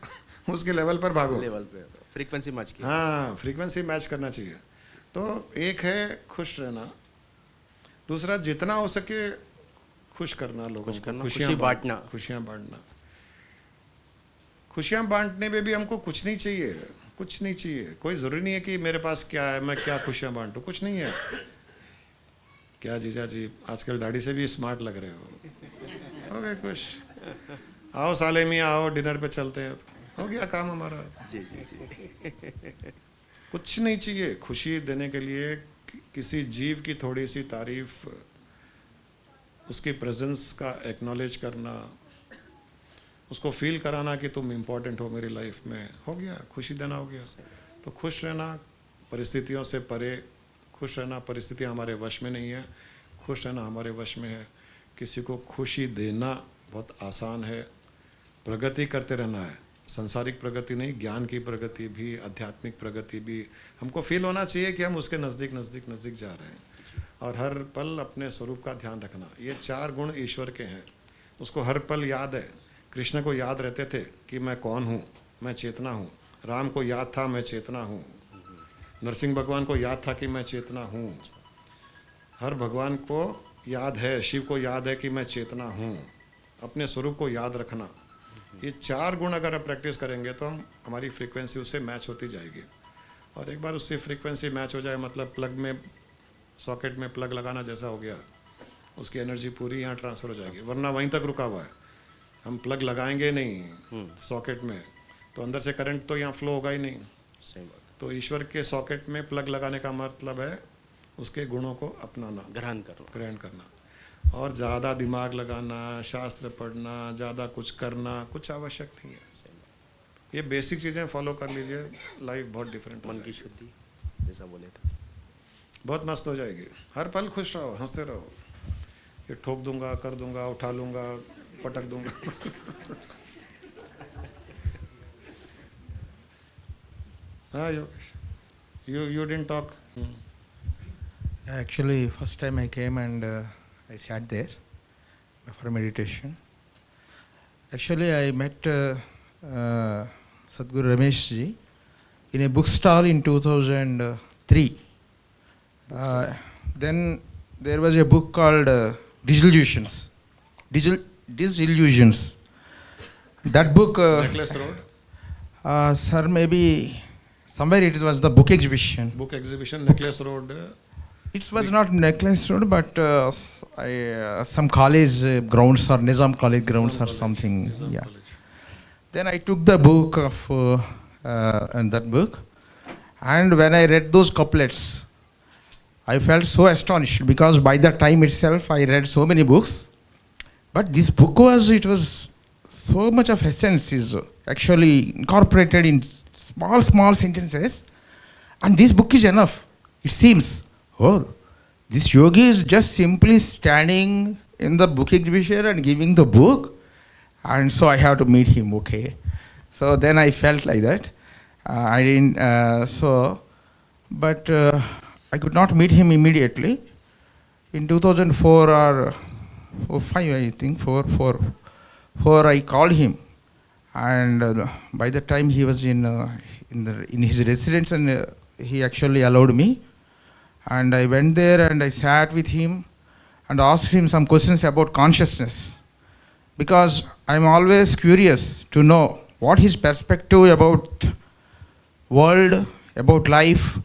उसके लेवल पर भागो, लेवल पे फ्रीक्वेंसी मैच की। हाँ, फ्रीक्वेंसी मैच करना चाहिए। तो एक है खुश रहना, दूसरा जितना हो सके खुश करना लोगों को, खुशियाँ बांटना। खुशियाँ बांटना। खुशियाँ बांटने में भी हमको कुछ नहीं चाहिए, कुछ नहीं चाहिए। कोई ज़रूरी नहीं है कि मेरे पास क्या है, मैं क्या खुशियाँ बांटूँ, कुछ नहीं है। क्या जीजा जी आजकल दाढ़ी से भी स्मार्ट लग रहे हो गए खुश। आओ साले मियाँ आओ, डिनर पे चलते हैं, हो गया काम हमारा। जी जी जी। कुछ नहीं चाहिए। खुशी देने के लिए किसी जीव की थोड़ी सी तारीफ, उसकी प्रेजेंस का एक्नॉलेज करना, उसको फील कराना कि तुम इम्पोर्टेंट हो मेरी लाइफ में, हो गया, खुशी देना हो गया। तो खुश रहना परिस्थितियों से परे, खुश रहना परिस्थितियाँ हमारे वश में नहीं है, खुश रहना हमारे वश में है। किसी को खुशी देना बहुत आसान है, प्रगति करते रहना है, संसारिक प्रगति नहीं, ज्ञान की प्रगति भी, आध्यात्मिक प्रगति भी। हमको फील होना चाहिए कि हम उसके नज़दीक नज़दीक नज़दीक जा रहे हैं, और हर पल अपने स्वरूप का ध्यान रखना। ये 4 गुण ईश्वर के हैं, उसको हर पल याद है। कृष्ण को याद रहते थे कि मैं कौन हूँ, मैं चेतना हूँ। राम को याद था मैं चेतना हूँ। नरसिंह भगवान को याद था कि मैं चेतना हूँ। हर भगवान को याद है, शिव को याद है कि मैं चेतना हूँ। अपने स्वरूप को याद रखना, ये 4 गुण अगर आप प्रैक्टिस करेंगे तो हमारी फ्रीक्वेंसी उससे मैच होती जाएगी। और एक बार उससे फ्रीक्वेंसी मैच हो जाए, मतलब प्लग में, सॉकेट में प्लग लगाना जैसा हो गया, उसकी एनर्जी पूरी यहाँ ट्रांसफ़र हो जाएगी। वरना वहीं तक रुका हुआ है, हम प्लग लगाएंगे नहीं सॉकेट में तो अंदर से करंट तो यहाँ फ्लो होगा ही नहीं। सही बात। तो ईश्वर के सॉकेट में प्लग लगाने का मतलब है उसके गुणों को अपनाना, ग्रहण करना। और ज़्यादा दिमाग लगाना, शास्त्र पढ़ना, ज़्यादा कुछ करना कुछ आवश्यक नहीं है। ये बेसिक चीज़ें फॉलो कर लीजिए, लाइफ बहुत डिफरेंट। मन की शुद्धि जैसा बोले थे, बहुत मस्त हो जाएगी। हर पल खुश रहो, हंसते रहो। ये ठोक दूंगा, कर दूंगा, उठा लूंगा, पटक दूंगा। हाँ Yogesh, you didn't talk. Actually, first time I came and I sat there for meditation. Actually, I met Sadhguru Ramesh ji in a bookstall in 2003. Then there was a book called Disillusions. Disillusions. That book. Necklace Road. Sir, maybe somewhere it was the book exhibition. Book exhibition, Necklace Road. It was not Necklace Road, but some college grounds or Nizam College grounds or something. Nizam yeah. College. Then I took the book of and that book, and when I read those couplets, I felt so astonished because by that time itself I read so many books, but this book was so much of essence is actually incorporated in small sentences, and this book is enough. It seems, oh, this yogi is just simply standing in the book exhibition and giving the book, and so I have to meet him, okay. So then I felt like that. I didn't, but I could not meet him immediately. In 2004 or 5, I think, 4, I called him. And by the time he was in his residence, and he actually allowed me. And I went there and I sat with him and asked him some questions about consciousness. Because I'm always curious to know what his perspective about world, about life.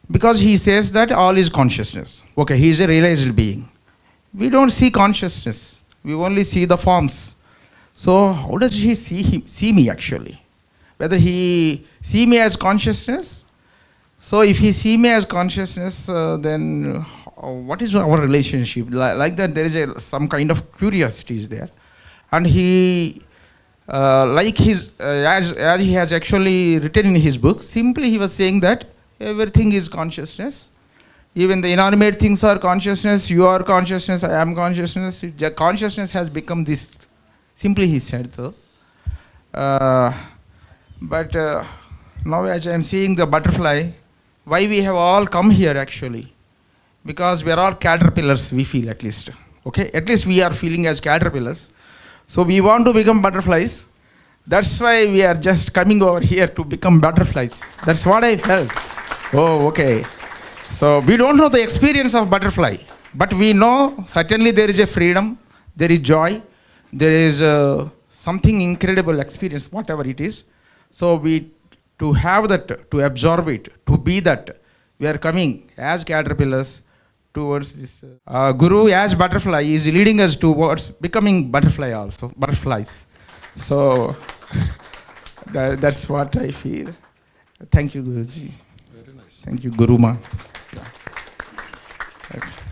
Because he says that all is consciousness. Okay, he is a realized being. We don't see consciousness. We only see the forms. So how does he see me actually? Whether he see me as consciousness? So if he see me as consciousness, then what is our relationship? Like that, there is some kind of curiosity is there. And he, like his, as he has actually written in his book, simply he was saying that everything is consciousness. Even the inanimate things are consciousness, you are consciousness, I am consciousness. Consciousness has become this. Simply he said so. But now as I am seeing the butterfly, why we have all come here actually? Because we are all caterpillars, we feel at least. Okay, at least we are feeling as caterpillars. So we want to become butterflies. That's why we are just coming over here to become butterflies. That's what I felt. Oh, okay. So we don't know the experience of butterfly, but we know certainly there is a freedom, there is joy, there is something incredible experience, whatever it is. So to have that, to absorb it, to be that, we are coming as caterpillars towards this. Guru as butterfly is leading us towards becoming butterflies. So that's what I feel. Thank you, Guruji. Very nice. Thank you, Guru Ma. Okay.